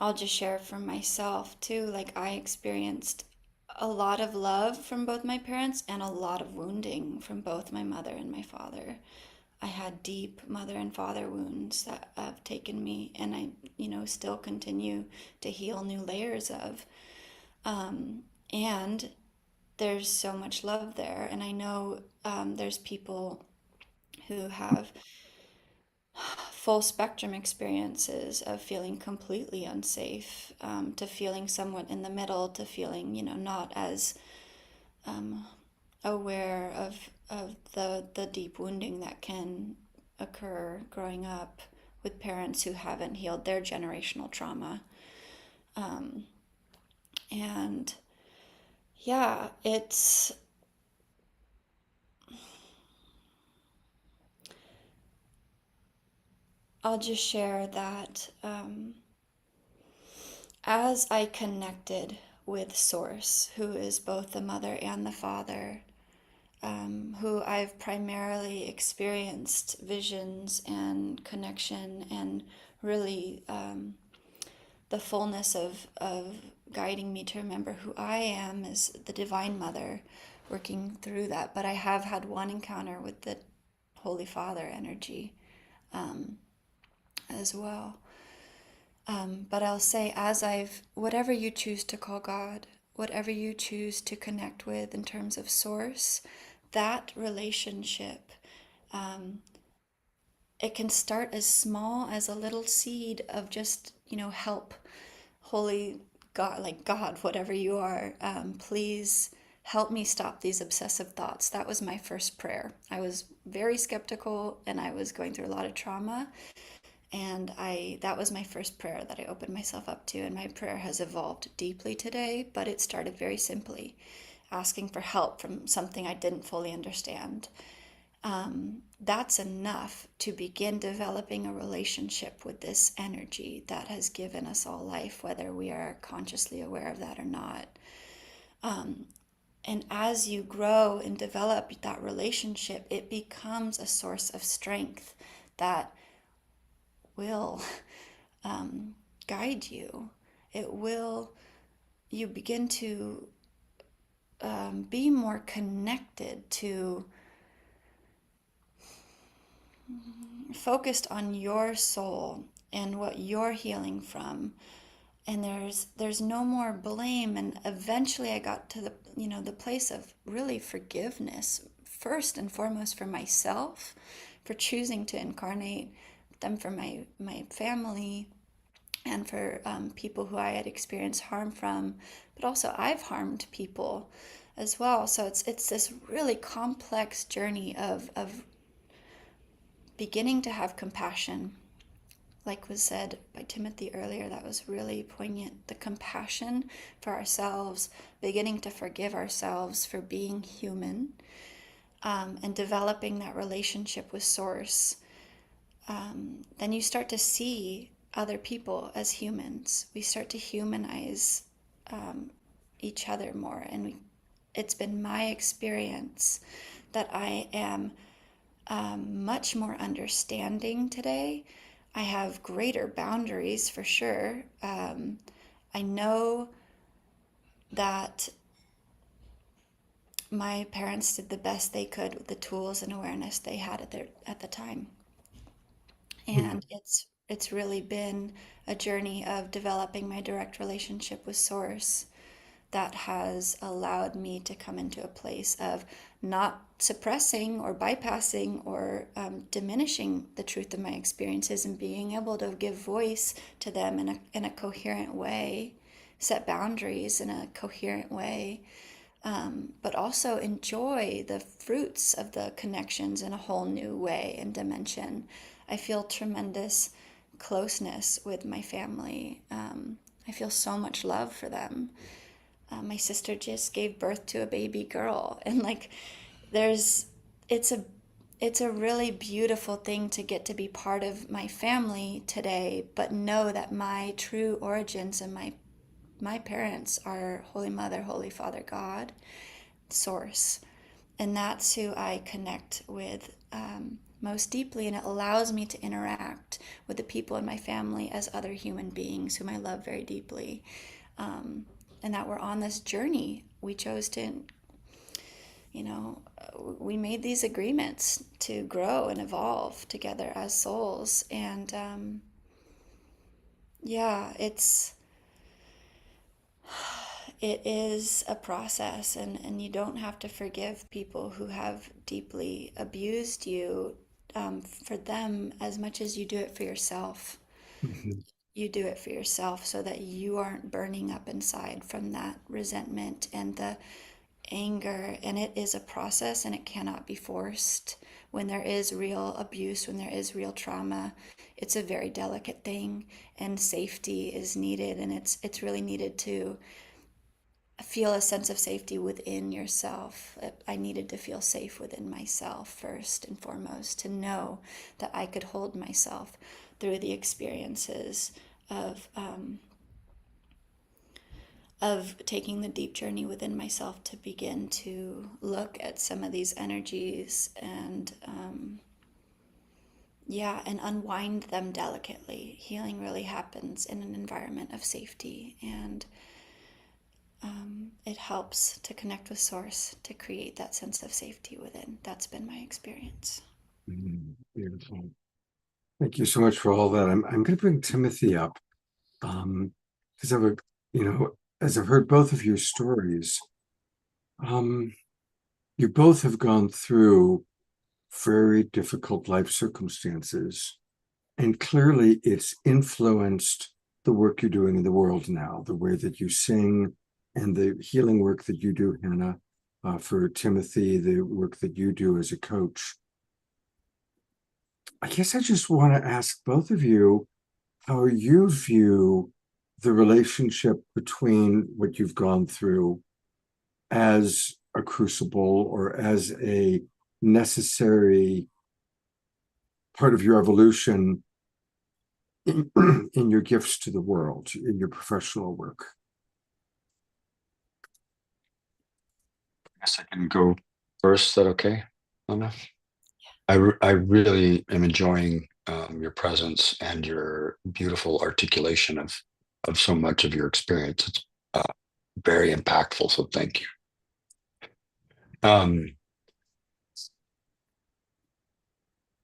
I'll just share from myself too. Like, I experienced a lot of love from both my parents and a lot of wounding from both my mother and my father. I had deep mother and father wounds that have taken me, and I, still continue to heal new layers of. And there's so much love there. And I know there's people who have full spectrum experiences of feeling completely unsafe, to feeling somewhat in the middle, to feeling, not as um, aware of the deep wounding that can occur growing up with parents who haven't healed their generational trauma. Um, and yeah, I'll just share that as I connected with Source, who is both the mother and the father, who I've primarily experienced visions and connection and really the fullness of guiding me to remember who I am as the Divine Mother, working through that. But I have had one encounter with the Holy Father energy um, as well. But I'll say, whatever you choose to call God, whatever you choose to connect with in terms of source, that relationship, um, it can start as small as a little seed of just, help, holy God, like God, whatever you are, please help me stop these obsessive thoughts. That was my first prayer. I was very skeptical and I was going through a lot of trauma. And that was my first prayer that I opened myself up to. And my prayer has evolved deeply today, but it started very simply, asking for help from something I didn't fully understand. That's enough to begin developing a relationship with this energy that has given us all life, whether we are consciously aware of that or not. And as you grow and develop that relationship, it becomes a source of strength that will guide you. You begin to be more connected to, focused on your soul and what you're healing from. And there's no more blame. And eventually I got to the place of really forgiveness, first and foremost for myself, for choosing to incarnate them, for my family, and for people who I had experienced harm from. But also I've harmed people as well. So it's this really complex journey of beginning to have compassion. Like was said by Timothy earlier, that was really poignant. The compassion for ourselves, beginning to forgive ourselves for being human, and developing that relationship with Source. Then you start to see other people as humans. We start to humanize each other more. And it's been my experience that I am much more understanding today. I have greater boundaries for sure. I know that my parents did the best they could with the tools and awareness they had at the time. And it's really been a journey of developing my direct relationship with Source that has allowed me to come into a place of not suppressing or bypassing or diminishing the truth of my experiences, and being able to give voice to them in a coherent way, set boundaries in a coherent way, but also enjoy the fruits of the connections in a whole new way and dimension. I feel tremendous closeness with my family. I feel so much love for them. My sister just gave birth to a baby girl, and it's a really beautiful thing to get to be part of my family today, but know that my true origins and my parents are Holy Mother, Holy Father, God, Source. And that's who I connect with most deeply. And it allows me to interact with the people in my family as other human beings whom I love very deeply. And that we're on this journey. We chose to, we made these agreements to grow and evolve together as souls. And yeah, it is a process, and you don't have to forgive people who have deeply abused you for them as much as you do it for yourself. Mhm. You do it for yourself so that you aren't burning up inside from that resentment and the anger. And it is a process and it cannot be forced. When there is real abuse, when there is real trauma, it's a very delicate thing, and safety is needed. And it's really needed to feel a sense of safety within yourself. I needed to feel safe within myself first and foremost, to know that I could hold myself through the experiences of taking the deep journey within myself, to begin to look at some of these energies and yeah, and unwind them delicately. Healing really happens in an environment of safety, and it helps to connect with Source to create that sense of safety within. That's been my experience. Beautiful. Thank you so much for all that. I'm going to bring Timothy up because I've, as I've heard both of your stories, you both have gone through very difficult life circumstances, and clearly it's influenced the work you're doing in the world now, the way that you sing and the healing work that you do, Hannah, for Timothy, the work that you do as a coach. I guess I just want to ask both of you how you view the relationship between what you've gone through as a crucible or as a necessary part of your evolution in, in your gifts to the world, in your professional work. I guess I can go first. Is that okay, Anna? I really am enjoying your presence and your beautiful articulation of so much of your experience. It's very impactful, so thank you.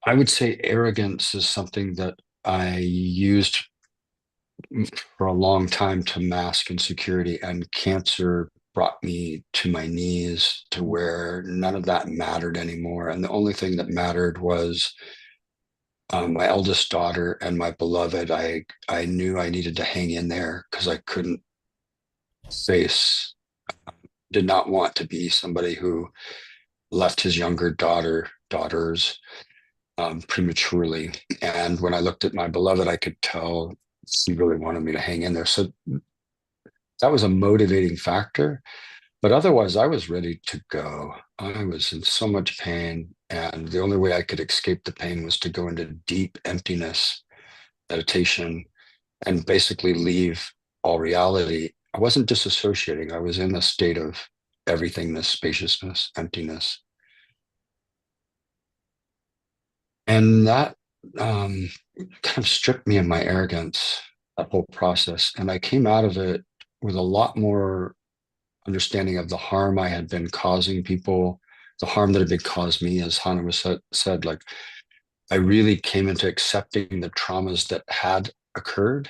I would say arrogance is something that I used for a long time to mask insecurity, and cancer brought me to my knees to where none of that mattered anymore. And the only thing that mattered was my eldest daughter and my beloved. I knew I needed to hang in there because I couldn't face, did not want to be somebody who left his younger daughters prematurely. And when I looked at my beloved, I could tell he really wanted me to hang in there. So that was a motivating factor. But otherwise, I was ready to go. I was in so much pain, and the only way I could escape the pain was to go into deep emptiness, meditation, and basically leave all reality. I wasn't disassociating. I was in a state of everythingness, spaciousness, emptiness. And that kind of stripped me of my arrogance, that whole process. And I came out of it with a lot more understanding of the harm I had been causing people, the harm that had been caused me, as Hannah was said, like I really came into accepting the traumas that had occurred.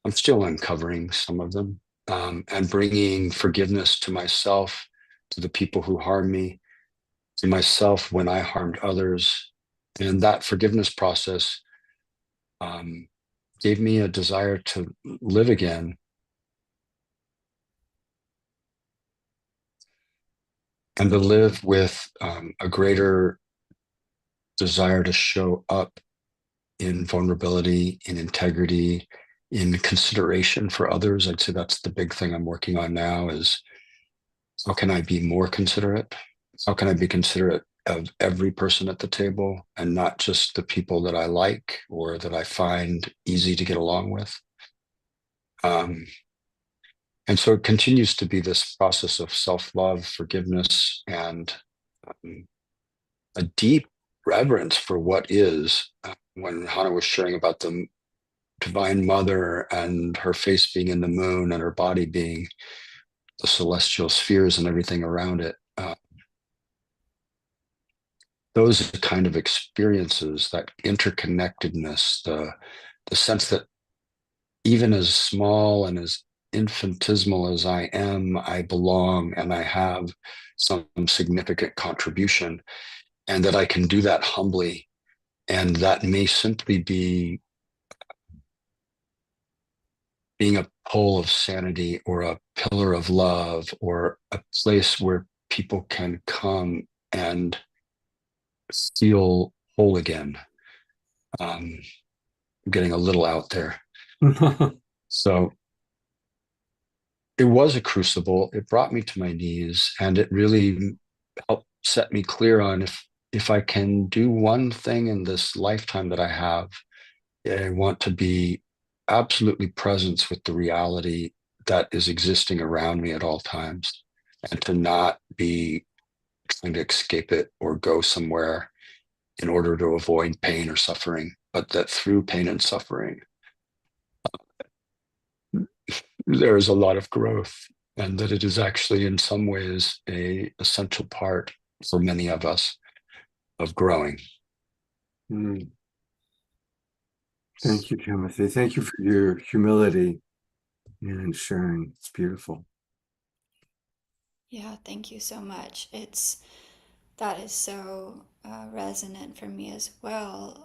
I'm still uncovering some of them, and bringing forgiveness to myself, to the people who harmed me, to myself when I harmed others. And that forgiveness process gave me a desire to live again. And to live with a greater desire to show up in vulnerability, in integrity, in consideration for others. I'd say that's the big thing I'm working on now is how can I be more considerate? How can I be considerate of every person at the table and not just the people that I like or that I find easy to get along with? And so it continues to be this process of self-love, forgiveness, and a deep reverence for what is. When Hannah was sharing about the Divine Mother and her face being in the moon and her body being the celestial spheres and everything around it, those kind of experiences, that interconnectedness, the sense that even as small and as infinitesimal as I am, I belong and I have some significant contribution. and that I can do that humbly. And that may simply be being a pole of sanity or a pillar of love or a place where people can come and feel whole again. I'm getting a little out there. So it was a crucible. It brought me to my knees, and it really helped set me clear on if I can do one thing in this lifetime that I have, I want to be absolutely present with the reality that is existing around me at all times, and to not be trying to escape it or go somewhere in order to avoid pain or suffering, but that through pain and suffering, there is a lot of growth, and that it is actually in some ways a essential part for many of us of growing. Mm. Thank you, Timothy. Thank you for your humility and sharing. It's beautiful. Yeah, thank you so much. That is so resonant for me as well.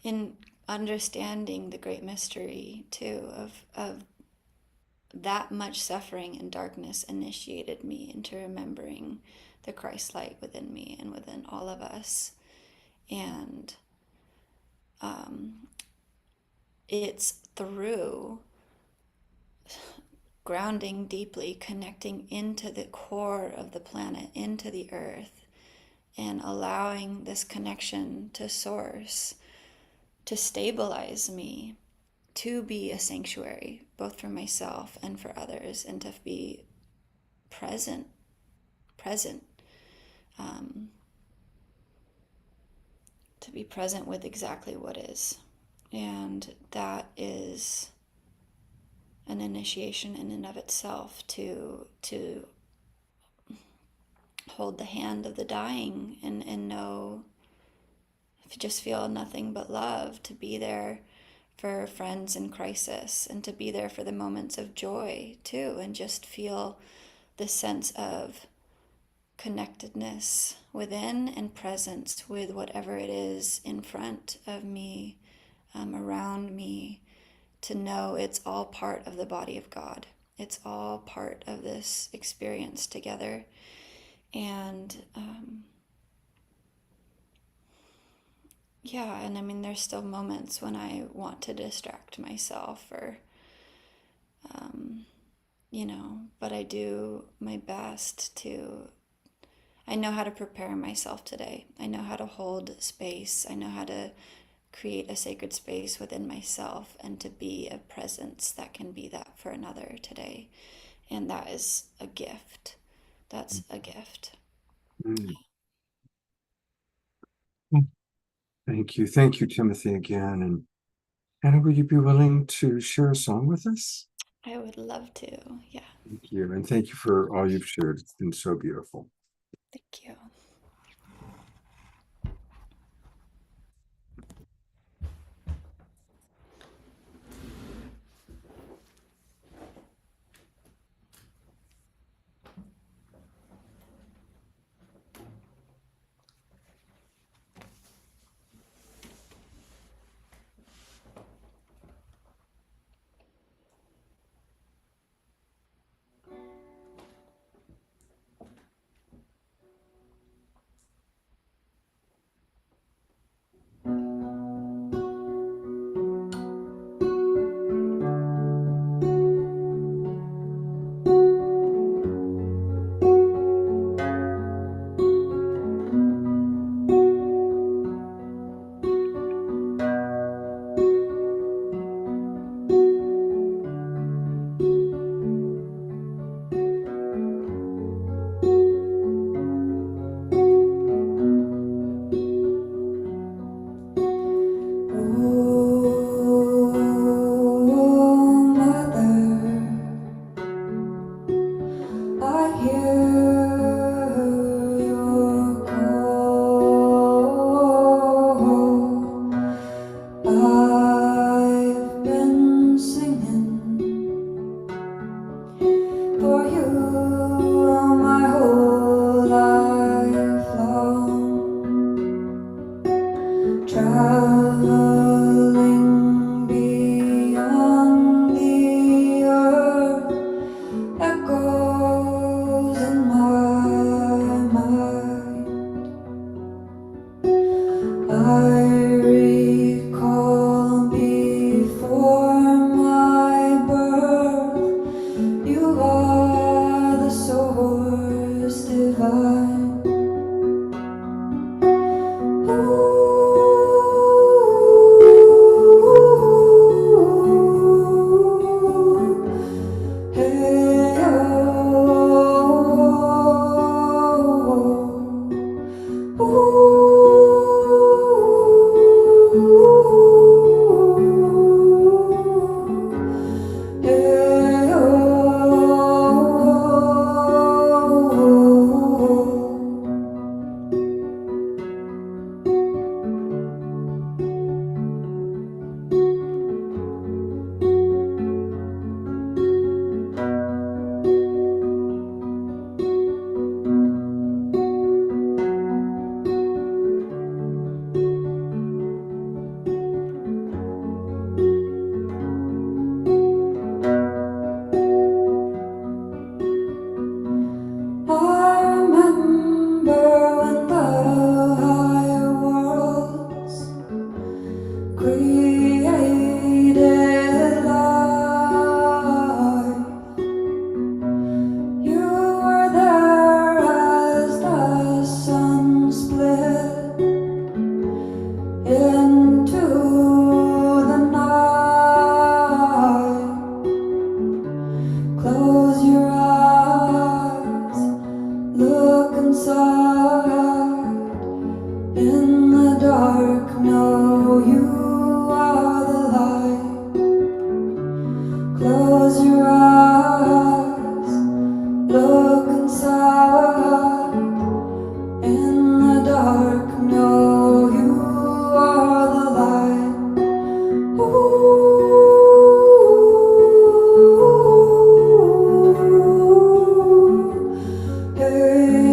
In understanding the great mystery too of that much suffering and darkness initiated me into remembering the Christ light within me and within all of us. And it's through grounding deeply, connecting into the core of the planet, into the earth, and allowing this connection to source to stabilize me, to be a sanctuary, both for myself and for others, and to be present, to be present with exactly what is. And that is an initiation in and of itself to hold the hand of the dying and know, if you just feel nothing but love, to be there for friends in crisis, and to be there for the moments of joy too, and just feel the sense of connectedness within and presence with whatever it is in front of me, around me, to know it's all part of the body of God. It's all part of this experience together. And yeah, and I mean, there's still moments when I want to distract myself or, but I do my best to, I know how to prepare myself today. I know how to hold space. I know how to create a sacred space within myself and to be a presence that can be that for another today. And that is a gift. That's a gift. Mm. Thank you. Thank you, Timothy, again. And Anna, would you be willing to share a song with us? I would love to. Yeah. Thank you. And thank you for all you've shared. It's been so beautiful. Thank you. For you, my whole life Close your eyes, look inside. In the dark, know you are the light. Close your eyes, look inside. In the dark, know you are the light. Hey,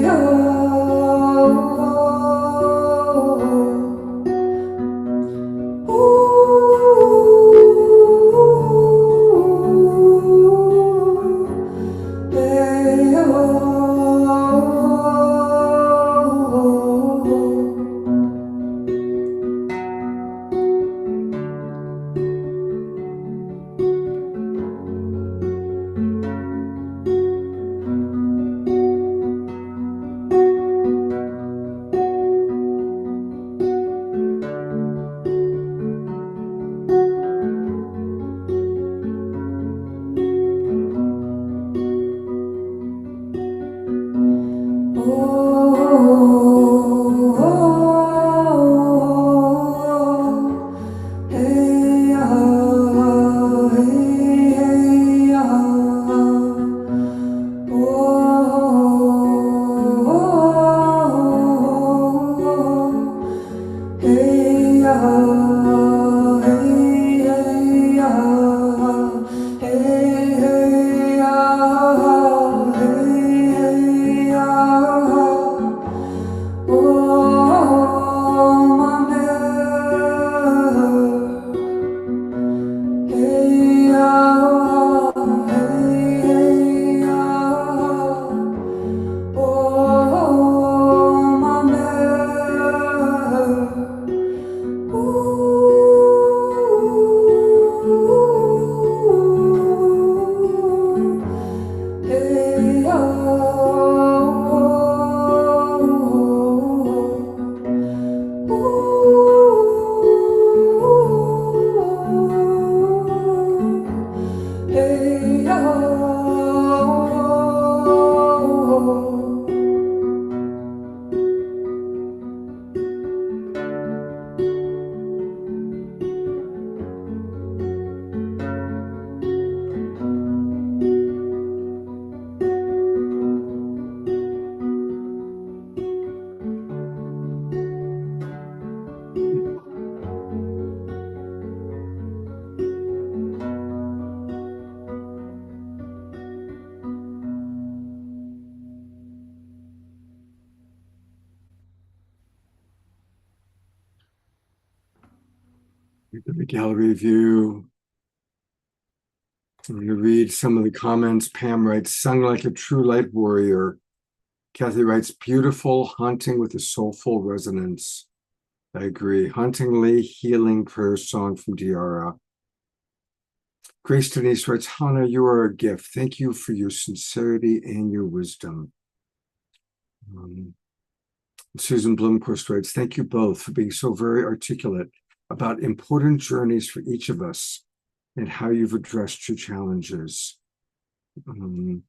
The gallery view. I'm going to read some of the comments. Pam writes, sung like a true light warrior. Kathy writes, beautiful, haunting with a soulful resonance. I agree. Hauntingly healing prayer song from Diara. Grace Denise writes, Hannah, you are a gift. Thank you for your sincerity and your wisdom. Susan Blomquist writes, thank you both for being so very articulate about important journeys for each of us and how you've addressed your challenges. And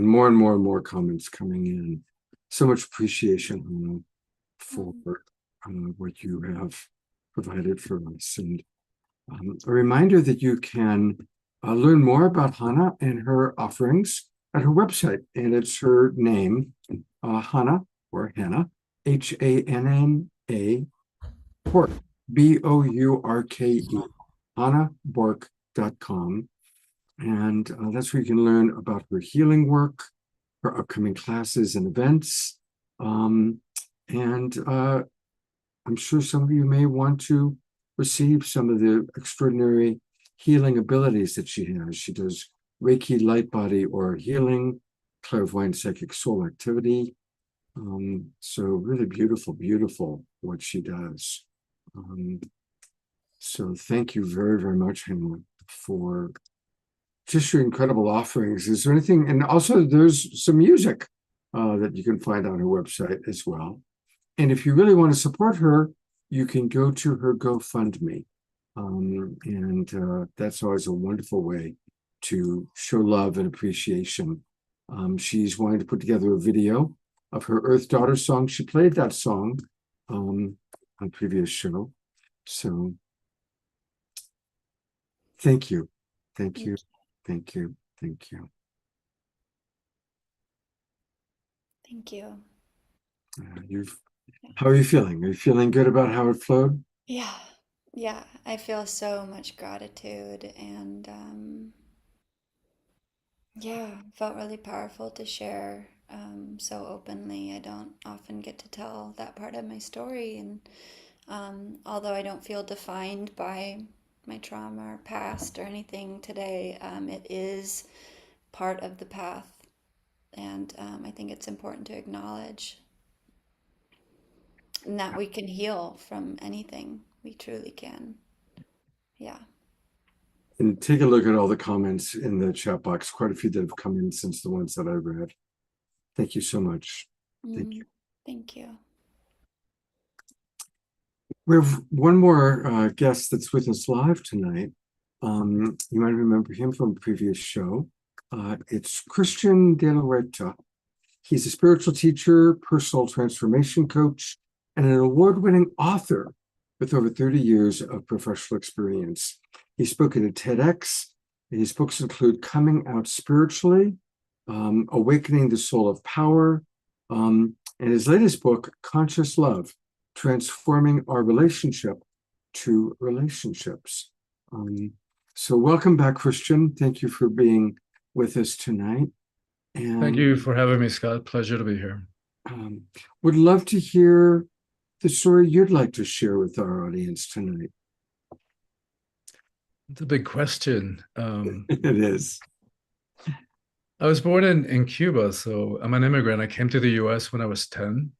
more and more comments coming in. So much appreciation, Hannah, for what you have provided for us. And a reminder that you can learn more about Hannah and her offerings at her website. And it's her name, Hannah, or Hannah, Hanna, Bork, Bourke, HannahBork.com. And that's where you can learn about her healing work, her upcoming classes and events. I'm sure some of you may want to receive some of the extraordinary healing abilities that she has. She does Reiki, light body or healing, clairvoyant psychic soul activity. So really beautiful what she does. So thank you very, very much, Hannah, for just your incredible offerings. Is there anything, and also there's some music that you can find on her website as well. And if you really want to support her, you can go to her GoFundMe. And that's always a wonderful way to show love and appreciation. She's wanting to put together a video of her Earth Daughter song. She played that song on a previous show. So thank you. Thank you. Thank you. Thank you. Thank you. How are you feeling? Are you feeling good about how it flowed? Yeah, yeah, I feel so much gratitude and yeah, felt really powerful to share so openly. I don't often get to tell that part of my story, and although I don't feel defined by my trauma or past or anything today, it is part of the path, and I think it's important to acknowledge and that we can heal from anything. We truly can. Yeah. And take a look at all the comments in the chat box, quite a few that have come in since the ones that I read. Thank you so much. Thank you. Thank you. We have one more guest that's with us live tonight. You might remember him from a previous show. It's Christian De La Reta. He's a spiritual teacher, personal transformation coach, and an award-winning author with over 30 years of professional experience. He's spoken at TEDx. His books include Coming Out Spiritually, Awakening the Soul of Power, and his latest book, Conscious Love, Transforming Our Relationship to Relationships. So welcome back, Christian. Thank you for being with us tonight. And thank you for having me, Scott. Pleasure to be here. Would love to hear the story you'd like to share with our audience tonight. It's a big question. It is. I was born in Cuba, so I'm an immigrant. I came to the US when I was 10.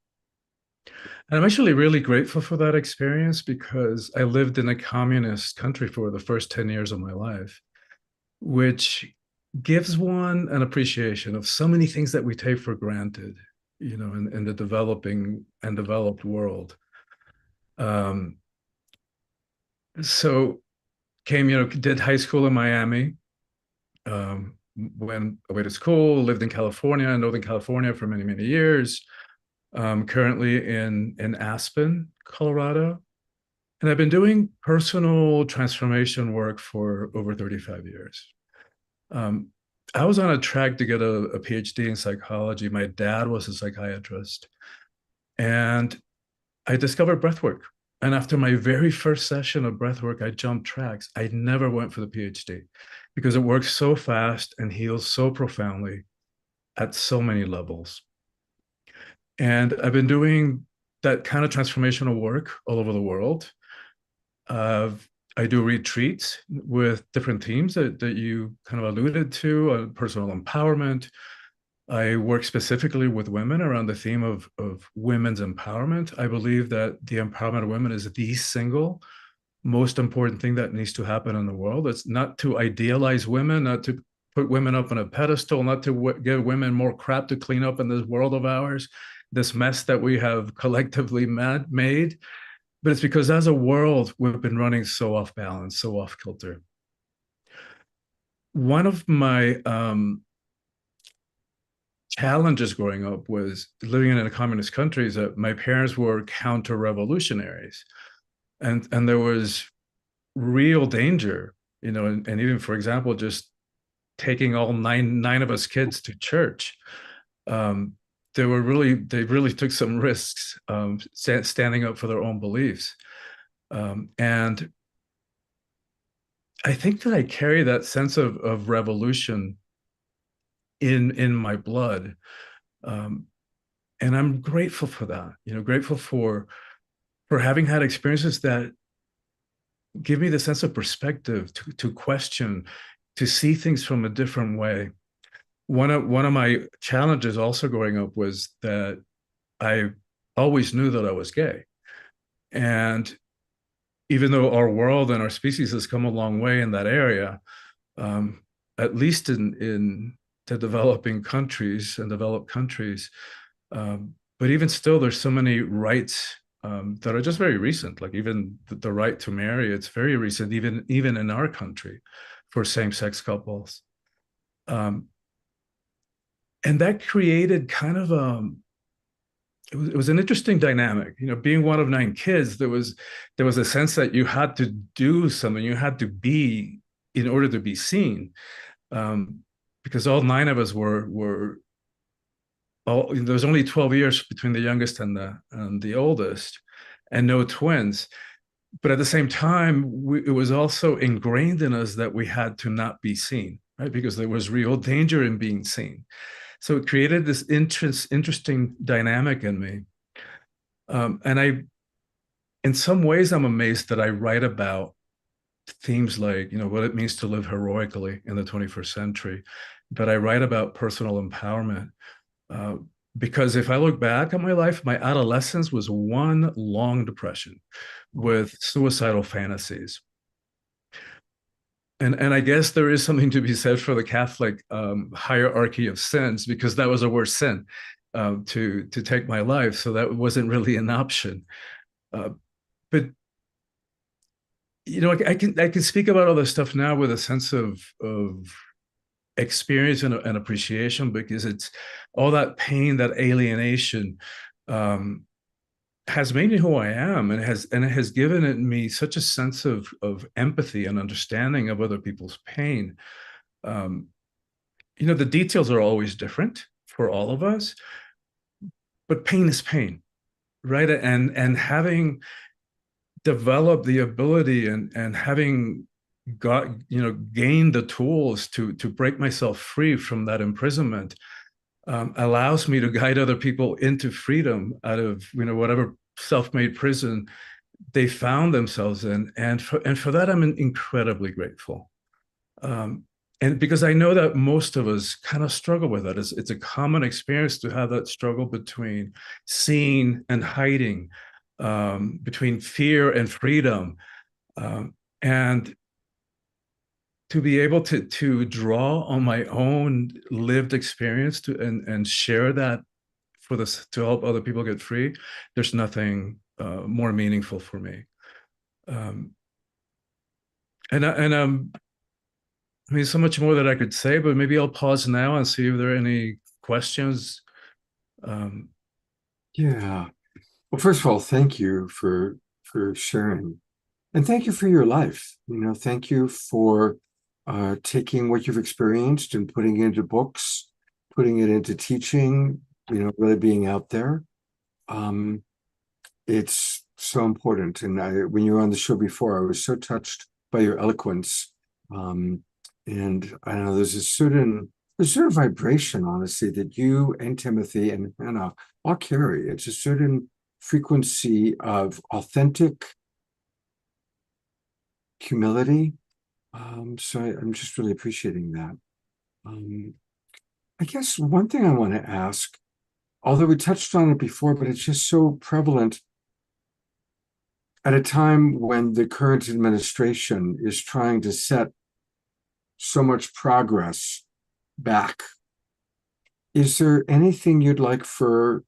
And I'm actually really grateful for that experience because I lived in a communist country for the first 10 years of my life, which gives one an appreciation of so many things that we take for granted, you know, in the developing and developed world. So came, you know, did high school in Miami, went away to school, lived in California, Northern California for many, many years. Currently in Aspen, Colorado. And I've been doing personal transformation work for over 35 years. I was on a track to get a PhD in psychology. My dad was a psychiatrist. And I discovered breathwork. And after my very first session of breathwork, I jumped tracks. I never went for the PhD because it works so fast and heals so profoundly at so many levels. And I've been doing that kind of transformational work all over the world. I do retreats with different themes that you kind of alluded to, personal empowerment. I work specifically with women around the theme of women's empowerment. I believe that the empowerment of women is the single most important thing that needs to happen in the world. It's not to idealize women, not to put women up on a pedestal, not to give women more crap to clean up in this world of ours, this mess that we have collectively made, but it's because as a world, we've been running so off balance, so off kilter. One of my challenges growing up was living in a communist country is that my parents were counter-revolutionaries. And there was real danger, you know, and even, for example, taking all nine of us kids to church. They really took some risks standing up for their own beliefs. And I think that I carry that sense of revolution in my blood. And I'm grateful for that, you know, grateful for having had experiences that give me the sense of perspective to question, to see things from a different way. One of my challenges also growing up was that I always knew that I was gay. And even though our world and our species has come a long way in that area, at least in the developing countries and developed countries, but even still, there's so many rights that are just very recent, like even the right to marry, it's very recent, even in our country for same-sex couples. Um, and that created kind of it was an interesting dynamic. Being one of 9 kids, there was a sense that you had to do something, you had to be in order to be seen, because all 9 of us were there was only 12 years between the youngest and the oldest, and no twins. But at the same time, it was also ingrained in us that we had to not be seen, right? Because there was real danger in being seen. So it created this interesting dynamic in me. And in some ways, I'm amazed that I write about themes like, what it means to live heroically in the 21st century, but I write about personal empowerment. Because if I look back at my life, my adolescence was one long depression with suicidal fantasies. And I guess there is something to be said for the Catholic hierarchy of sins, because that was a worse sin, to take my life. So that wasn't really an option. But I can speak about all this stuff now with a sense of experience and appreciation, because it's all that pain, that alienation, has made me who I am, and it has given me such a sense of empathy and understanding of other people's pain. The details are always different for all of us, but pain is pain, right? And having developed the ability and having gained the tools to break myself free from that imprisonment, allows me to guide other people into freedom out of whatever self-made prison they found themselves in, and for that I'm incredibly grateful. And because I know that most of us kind of struggle with that. It's a common experience to have that struggle between seeing and hiding, between fear and freedom, and to be able to draw on my own lived experience and share that to help other people get free. There's nothing more meaningful for me. I mean, so much more that I could say, but maybe I'll pause now and see if there are any questions. Yeah. Well, first of all, thank you for sharing, and thank you for your life. Thank you for taking what you've experienced and putting it into books, putting it into teaching, really being out there. It's so important. And when you were on the show before, I was so touched by your eloquence. And I don't know, there's a certain vibration, honestly, that you and Timothy and Hannah all carry. It's a certain frequency of authentic humility. So I'm just really appreciating that. I guess one thing I want to ask, although we touched on it before, but it's just so prevalent at a time when the current administration is trying to set so much progress back. Is there anything you'd like for,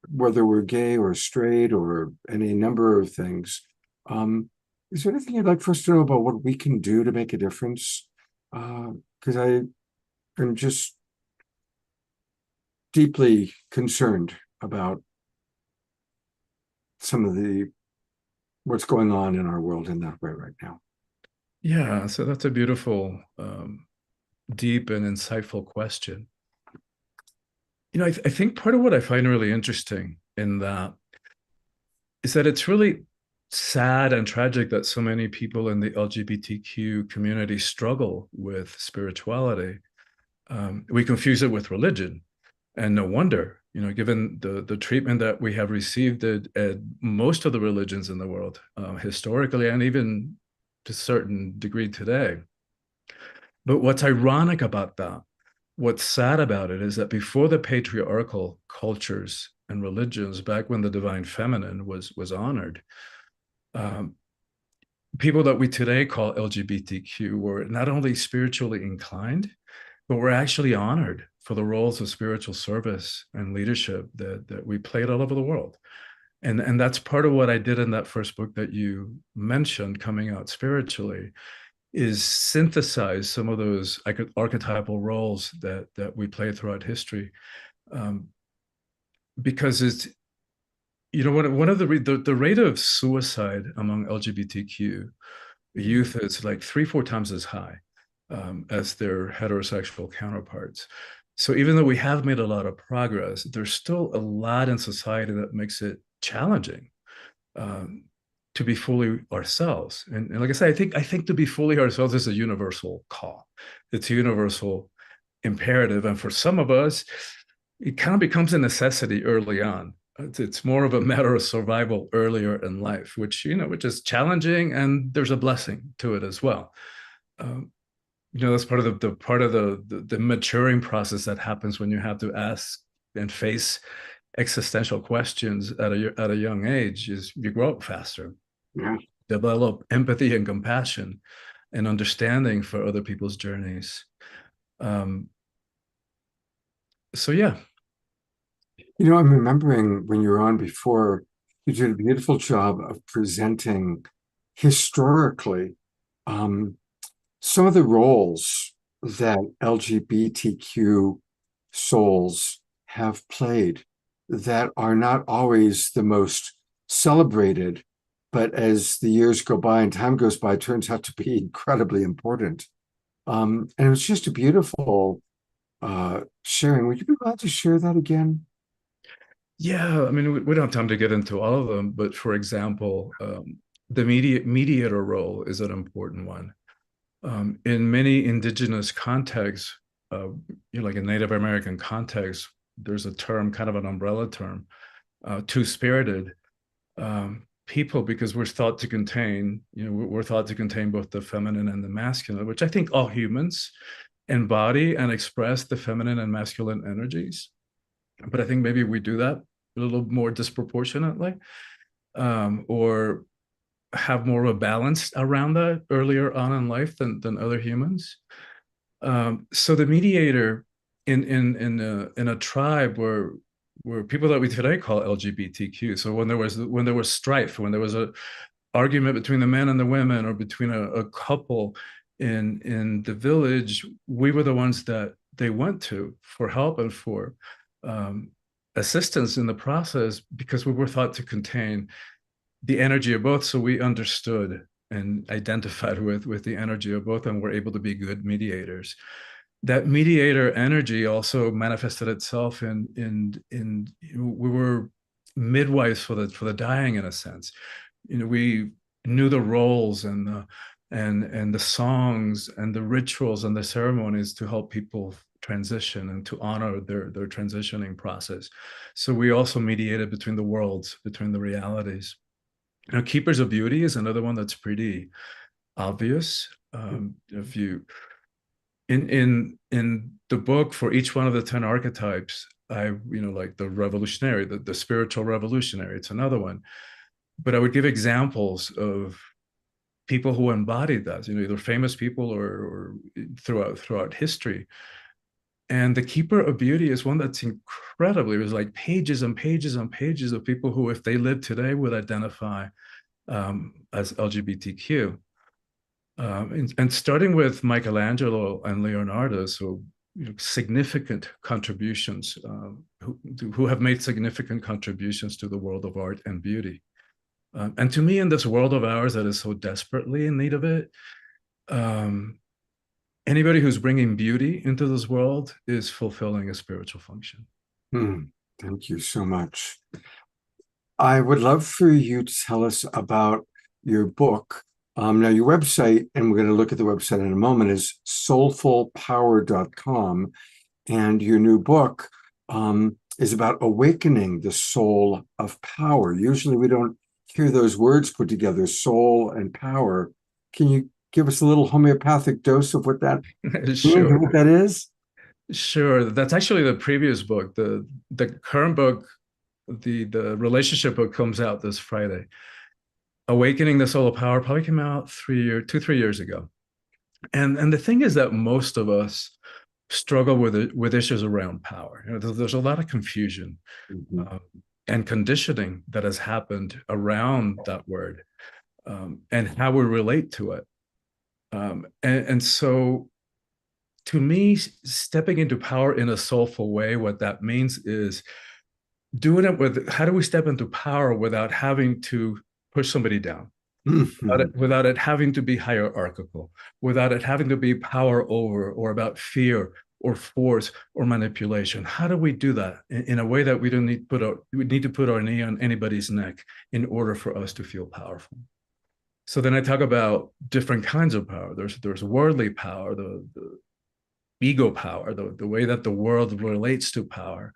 whether we're gay or straight or any number of things, is there anything you'd like for us to know about what we can do to make a difference? Because I am just deeply concerned about some of what's going on in our world in that way right now. Yeah, so that's a beautiful, deep and insightful question. I think part of what I find really interesting in that is that it's really sad and tragic that so many people in the LGBTQ community struggle with spirituality. We confuse it with religion, and no wonder, given the treatment that we have received at most of the religions in the world, historically, and even to a certain degree today. But what's ironic about that, what's sad about it, is that before the patriarchal cultures and religions, back when the divine feminine was honored, people that we today call LGBTQ were not only spiritually inclined, but were actually honored for the roles of spiritual service and leadership that we played all over the world. And that's part of what I did in that first book that you mentioned, Coming Out Spiritually, is synthesize some of those archetypal roles that we play throughout history, because it's, you know, one of the rate of suicide among LGBTQ youth is like 3-4 times as high as their heterosexual counterparts. So even though we have made a lot of progress, there's still a lot in society that makes it challenging to be fully ourselves. And like I said, I think to be fully ourselves is a universal call. It's a universal imperative. And for some of us, it kind of becomes a necessity early on. It's more of a matter of survival earlier in life, which, you know, which is challenging, and there's a blessing to it as well. You know, that's part of the maturing process that happens when you have to ask and face existential questions at a young age. Is you grow up faster, Yeah. develop empathy and compassion and understanding for other people's journeys. So yeah. You know, I'm remembering when you were on before, you did a beautiful job of presenting historically some of the roles that LGBTQ souls have played that are not always the most celebrated, but as the years go by and time goes by, turns out to be incredibly important. And it was just a beautiful sharing. Would you be glad to share that again? Yeah, I mean, we don't have time to get into all of them, but for example, the mediator role is an important one. In many indigenous contexts, you know, like in Native American context, there's a term, kind of an umbrella term, two-spirited people, because we're thought to contain, you know, we're thought to contain both the feminine and the masculine, which I think all humans embody and express the feminine and masculine energies. But I think maybe we do that a little more disproportionately, or have more of a balance around that earlier on in life than other humans. So the mediator in a tribe were people that we today call LGBTQ. So when there was strife, when there was a argument between the men and the women, or between a couple in the village, we were the ones that they went to for help and for assistance in the process, because we were thought to contain the energy of both. So we understood and identified with the energy of both, and were able to be good mediators. That mediator energy also manifested itself in we were midwives for the dying, in a sense. You know, we knew the roles and the songs and the rituals and the ceremonies to help people transition and to honor their transitioning process. So we also mediated between the worlds, between the realities. You know, Keepers of Beauty is another one that's pretty obvious. If you in the book, for each one of the 10 archetypes, you know, like the revolutionary, the spiritual revolutionary, it's another one. But I would give examples of people who embodied that, you know, either famous people or throughout history. And the Keeper of Beauty is one that's incredibly, it was like pages and pages and pages of people who, if they lived today, would identify as LGBTQ. And starting with Michelangelo and Leonardo, so, you know, significant contributions, who have made significant contributions to the world of art and beauty. And to me, in this world of ours that is so desperately in need of it, anybody who's bringing beauty into this world is fulfilling a spiritual function. Thank you so much. I would love for you to tell us about your book. Now, your website, and we're going to look at the website in a moment, is soulfulpower.com. And your new book is about awakening the soul of power. Usually we don't hear those words put together, soul and power. Can you give us a little homeopathic dose of what that Sure. what that is? Sure. That's actually the previous book. The current book, the relationship book, comes out this Friday. Awakening the Soul of Power probably came out 3 years ago. And the thing is that most of us struggle with issues around power. You know, there's a lot of confusion and conditioning that has happened around that word, and how we relate to it. And so to me, stepping into power in a soulful way, what that means is doing it with, how do we step into power without having to push somebody down? Mhm. Without it having to be hierarchical, without it having to be power over or about fear or force or manipulation. How do we do that in a way that we don't need to put our knee on anybody's neck in order for us to feel powerful? So then I talk about different kinds of power. There's worldly power, the ego power, the way that the world relates to power.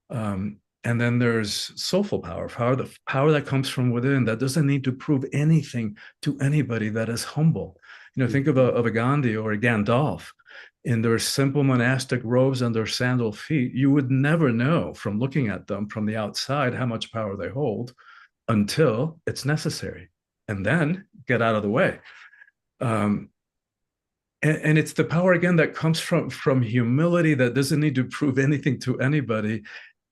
And then there's soulful power, the power that comes from within, that doesn't need to prove anything to anybody, that is humble. Think of a Gandhi or a Gandalf in their simple monastic robes and their sandal feet. You would never know from looking at them from the outside how much power they hold until it's necessary, and then get out of the way. And it's the power again that comes from humility, that doesn't need to prove anything to anybody,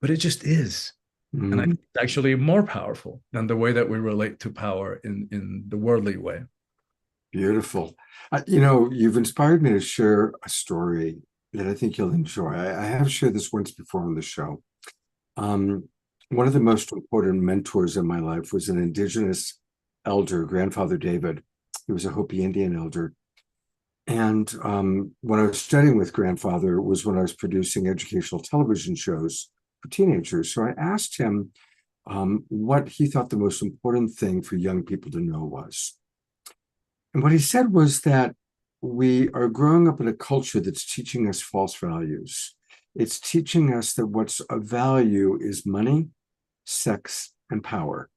but it just is. And I think it's actually more powerful than the way that we relate to power in the worldly way. Beautiful. You've inspired me to share a story that I think you'll enjoy. I have shared this once before on the show. One of the most important mentors in my life was an indigenous elder, Grandfather David. He was a Hopi Indian elder. And when I was studying with Grandfather was when I was producing educational television shows for teenagers. So I asked him what he thought the most important thing for young people to know was. And what he said was that we are growing up in a culture that's teaching us false values. It's teaching us that what's of value is money, sex, and power.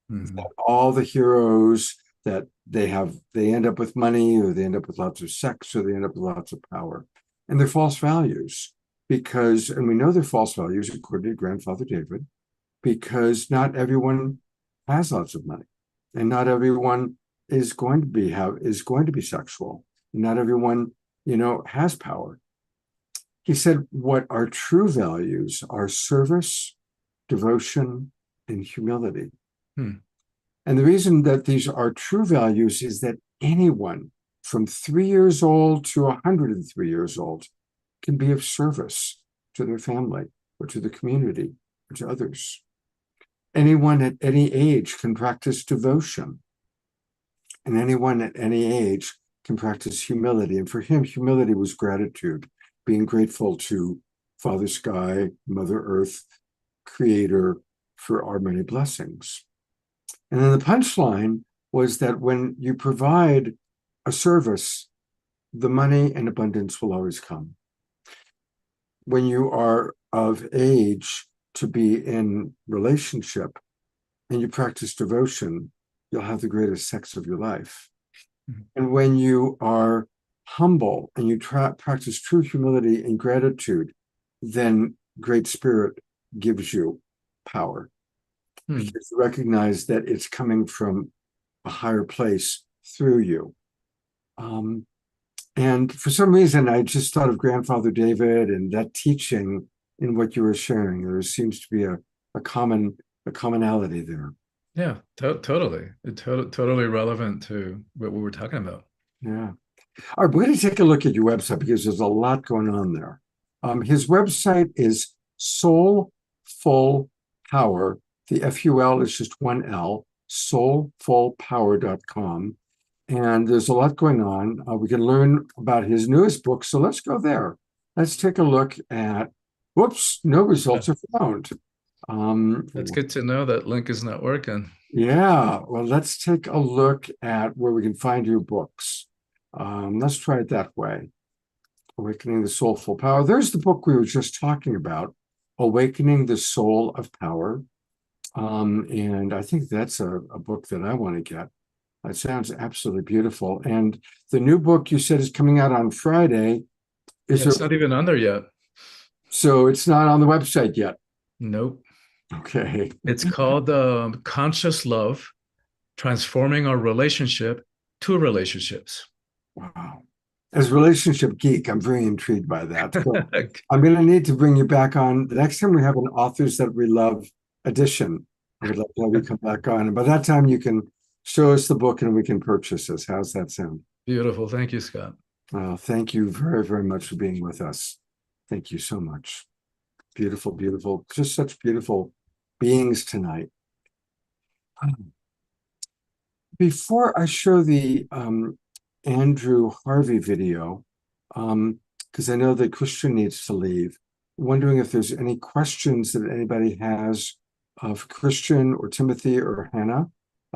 Mm-hmm. All the heroes that they end up with money, or they end up with lots of sex, or they end up with lots of power. And they're false values and we know they're false values according to Grandfather David, because not everyone has lots of money, and not everyone is going to be sexual. Not everyone, has power. He said what our true values are: service, devotion, and humility. And the reason that these are true values is that anyone from 3 years old to 103 years old can be of service to their family or to the community or to others. Anyone at any age can practice devotion. And anyone at any age can practice humility. And for him, humility was gratitude, being grateful to Father Sky, Mother Earth, Creator, for our many blessings. And then the punchline was that when you provide a service, the money and abundance will always come. When you are of age to be in relationship and you practice devotion, you'll have the greatest sex of your life. Mm-hmm. And when you are humble and you practice true humility and gratitude, then Great Spirit gives you power. Because you recognize that it's coming from a higher place through you. And for some reason, I just thought of Grandfather David and that teaching in what you were sharing. There seems to be a commonality there. Yeah, totally. Totally relevant to what we were talking about. Yeah. All right, we're going to take a look at your website because there's a lot going on there. His website is Soulful Power. The FUL is just one L, soulfulpower.com. And there's a lot going on. We can learn about his newest book. So let's go there. Let's take a look at, whoops, no results are found. That's good to know that link is not working. Yeah, well, let's take a look at where we can find your books. Let's try it that way. Awakening the Soulful Power. There's the book we were just talking about, Awakening the Soul of Power. And I think that's a book that I want to get. That sounds absolutely beautiful. And the new book you said is coming out on Friday. It's not even on there yet. So it's not on the website yet? Nope. Okay. It's called Conscious Love, Transforming Our Relationship to Relationships. Wow. As a relationship geek, I'm very intrigued by that. So I'm going to need to bring you back on. The next time we have an Authors That We Love edition, I would love to have you come back on. And by that time, you can show us the book and we can purchase this. How's that sound? Beautiful. Thank you, Scott. Thank you very, very much for being with us. Thank you so much. Beautiful, beautiful, just such beautiful beings tonight. Before I show the Andrew Harvey video, because I know that Christian needs to leave, wondering if there's any questions that anybody has of Christian or Timothy or Hannah,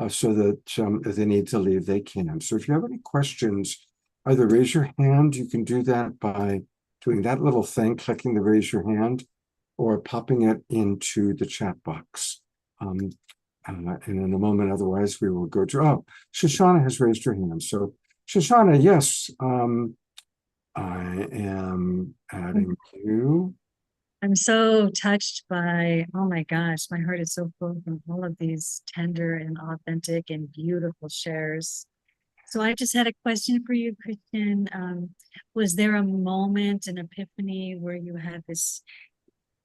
so that if they need to leave, they can. So if you have any questions, either raise your hand. You can do that by doing that little thing, clicking the raise your hand, or popping it into the chat box. And in a moment, otherwise, we will go to, oh, Shoshana has raised her hand. So Shoshana, yes, I am adding you. I'm so touched by, oh my gosh, my heart is so full from all of these tender and authentic and beautiful shares. So I just had a question for you, Christian. Was there a moment, an epiphany where you had this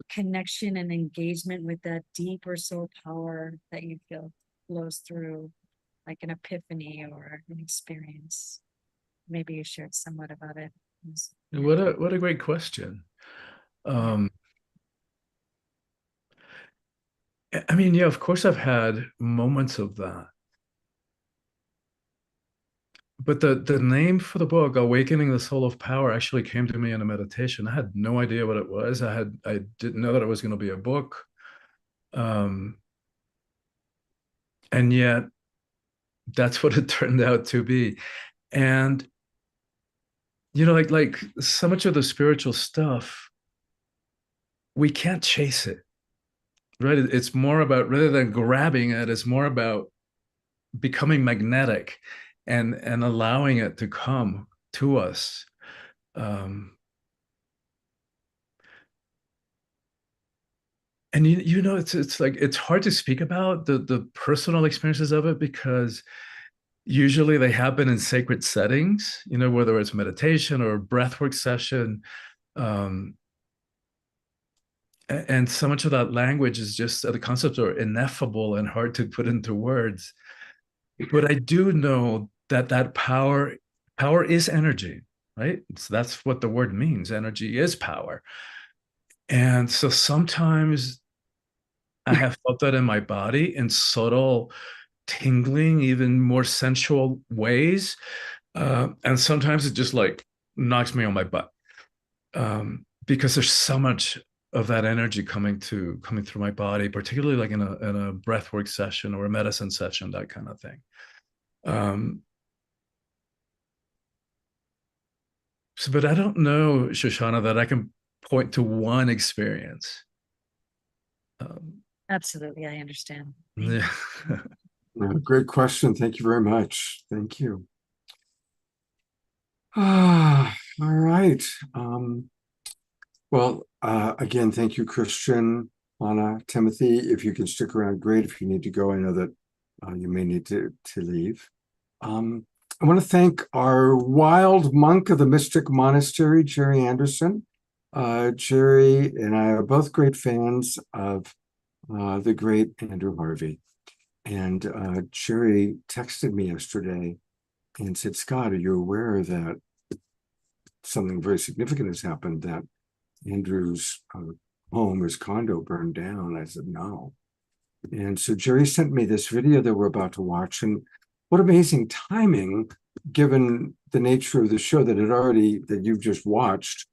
connection and engagement with that deeper soul power that you feel flows through, like an epiphany or an experience? Maybe you shared somewhat about it. What a great question. I mean, yeah, of course I've had moments of that. But the name for the book, Awakening the Soul of Power, actually came to me in a meditation. I had no idea what it was. I didn't know that it was going to be a book. And yet that's what it turned out to be. And you know, like so much of the spiritual stuff, we can't chase it. Right? It's more about, rather than grabbing it, it's more about becoming magnetic and allowing it to come to us. And you know, it's like, it's hard to speak about the personal experiences of it, because usually they happen in sacred settings, you know, whether it's meditation or a breathwork session. And so much of that language is just, the concepts are ineffable and hard to put into words. But I do know that power is energy, right? So that's what the word means. Energy is power. And so sometimes I have felt that in my body in subtle, tingling, even more sensual ways. And sometimes it just like knocks me on my butt, because there's so much of that energy coming through my body, particularly like in a breathwork session or a medicine session, that kind of thing. So, but I don't know, Shoshana, that I can point to one experience. Absolutely, I understand. Yeah. Great question. Thank you very much. Thank you. All right. Well, again, thank you, Christian, Anna, Timothy. If you can stick around, great. If you need to go, I know that you may need to leave. I want to thank our wild monk of the Mystic Monastery, Jerry Anderson. Jerry and I are both great fans of the great Andrew Harvey. And Jerry texted me yesterday and said, Scott, are you aware that something very significant has happened, that Andrew's home, his condo burned down? I said, no. And so Jerry sent me this video that we're about to watch. And what amazing timing, given the nature of the show that you've just watched.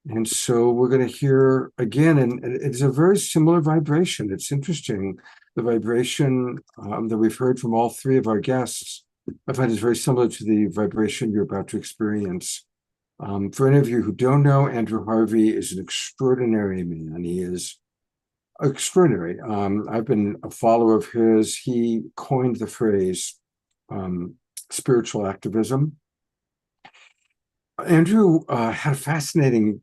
And so we're going to hear again, and it's a very similar vibration. It's interesting. The vibration that we've heard from all three of our guests, I find is very similar to the vibration you're about to experience. For any of you who don't know, Andrew Harvey is an extraordinary man. He is extraordinary. I've been a follower of his. He coined the phrase spiritual activism. Andrew had a fascinating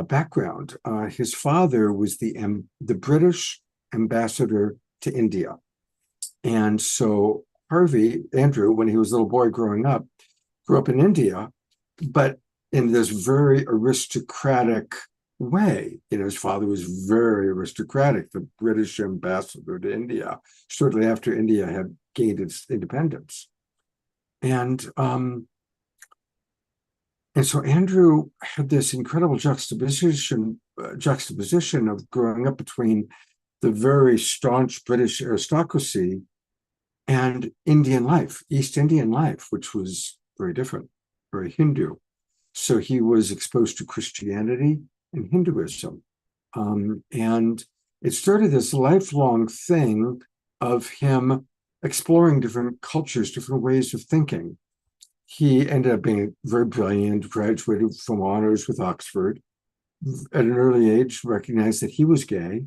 background. His father was the British ambassador to India. And so Andrew, when he was a little boy growing up, grew up in India, but in this very aristocratic way. You know, his father was very aristocratic, the British ambassador to India, shortly after India had gained its independence. And And so Andrew had this incredible juxtaposition of growing up between the very staunch British aristocracy and Indian life, East Indian life, which was very different, very Hindu. So he was exposed to Christianity and Hinduism. And it started this lifelong thing of him exploring different cultures, different ways of thinking. He ended up being very brilliant, graduated from honors with Oxford. At an early age, recognized that he was gay.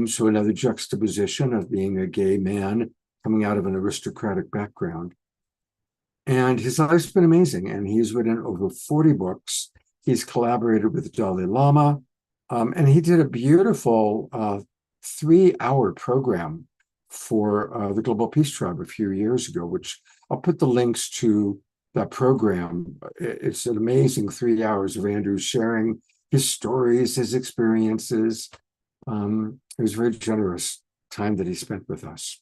So another juxtaposition of being a gay man coming out of an aristocratic background. And his life's been amazing. And he's written over 40 books. He's collaborated with the Dalai Lama. And he did a beautiful 3-hour program for the Global Peace Tribe a few years ago, which I'll put the links to that program. It's an amazing 3 hours of Andrew sharing his stories, his experiences. It was a very generous time that he spent with us.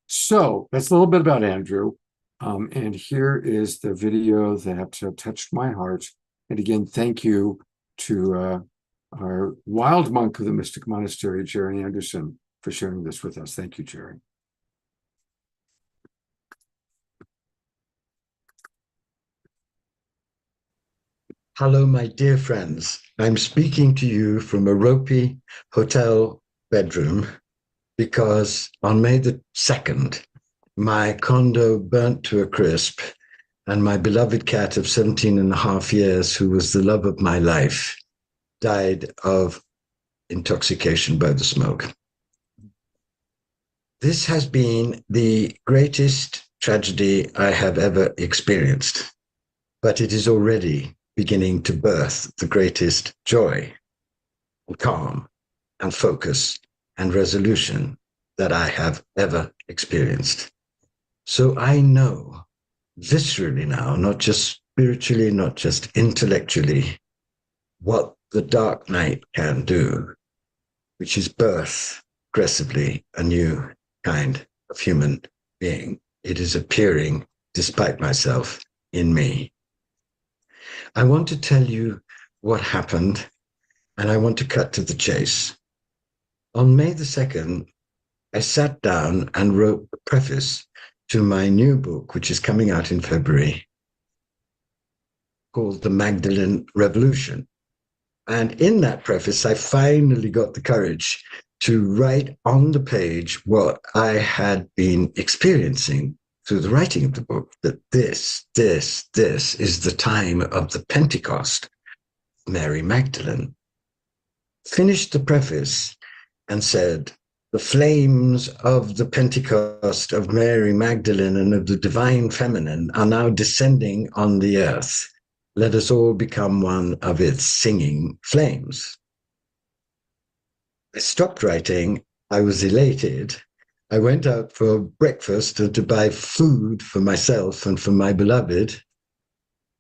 So that's a little bit about Andrew. And here is the video that touched my heart. And again, thank you to our wild monk of the Mystic Monastery, Jerry Anderson, for sharing this with us. Thank you, Jerry. Hello, my dear friends. I'm speaking to you from a ropey hotel bedroom because on May the 2nd, my condo burnt to a crisp and my beloved cat of 17 and a half years, who was the love of my life, died of intoxication by the smoke. This has been the greatest tragedy I have ever experienced, but it is already beginning to birth the greatest joy and calm and focus and resolution that I have ever experienced. So I know viscerally now, not just spiritually, not just intellectually, what the dark night can do, which is birth progressively a new kind of human being. It is appearing, despite myself, in me. I want to tell you what happened, and I want to cut to the chase. On May the 2nd, I sat down and wrote the preface to my new book, which is coming out in February, called The Magdalene Revolution. And in that preface, I finally got the courage to write on the page what I had been experiencing through the writing of the book, that this is the time of the Pentecost, Mary Magdalene. Finished the preface and said, the flames of the Pentecost of Mary Magdalene and of the divine feminine are now descending on the earth. Let us all become one of its singing flames. I stopped writing. I was elated. I went out for breakfast and to buy food for myself and for my beloved.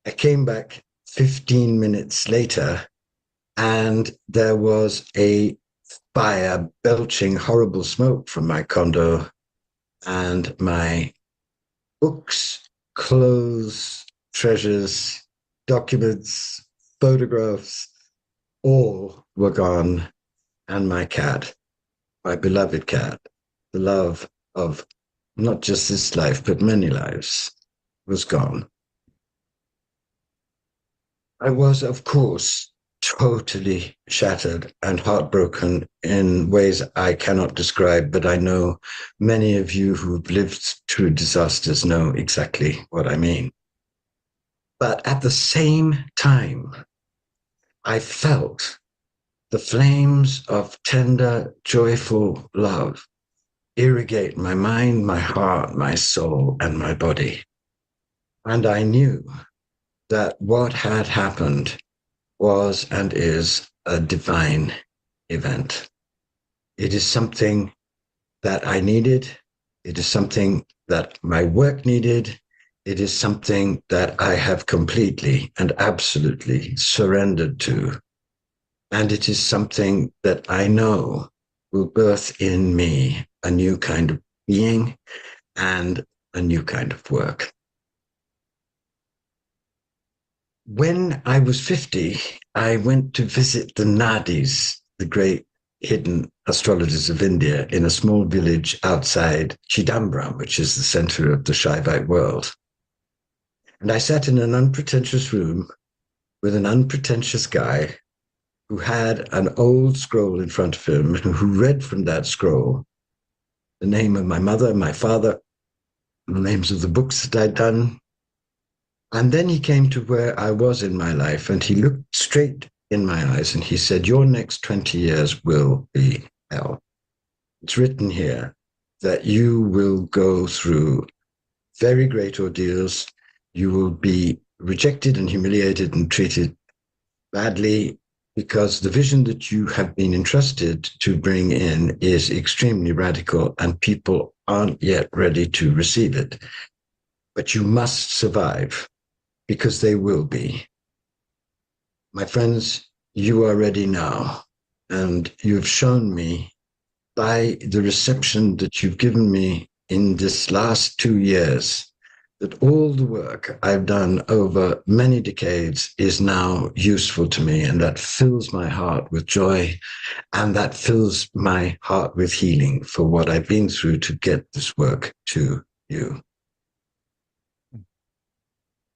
I came back 15 minutes later, and there was a fire belching horrible smoke from my condo, and my books, clothes, treasures, documents, photographs, all were gone, and my cat, my beloved cat, the love of not just this life, but many lives, was gone. I was, of course, totally shattered and heartbroken in ways I cannot describe, but I know many of you who've lived through disasters know exactly what I mean. But at the same time, I felt the flames of tender, joyful love irrigate my mind, my heart, my soul, and my body. And I knew that what had happened was and is a divine event. It is something that I needed. It is something that my work needed. It is something that I have completely and absolutely surrendered to. And it is something that I know will birth in me a new kind of being and a new kind of work. When I was 50, I went to visit the Nadis, the great hidden astrologers of India, in a small village outside Chidambaram, which is the center of the Shaivite world. And I sat in an unpretentious room with an unpretentious guy who had an old scroll in front of him, who read from that scroll the name of my mother, my father, the names of the books that I'd done. And then he came to where I was in my life, and he looked straight in my eyes and he said, your next 20 years will be hell. It's written here that you will go through very great ordeals. You will be rejected and humiliated and treated badly, because the vision that you have been entrusted to bring in is extremely radical and people aren't yet ready to receive it. But you must survive, because they will be. My friends, you are ready now, and you've shown me by the reception that you've given me in this last 2 years that all the work I've done over many decades is now useful to me, and that fills my heart with joy, and that fills my heart with healing for what I've been through to get this work to you.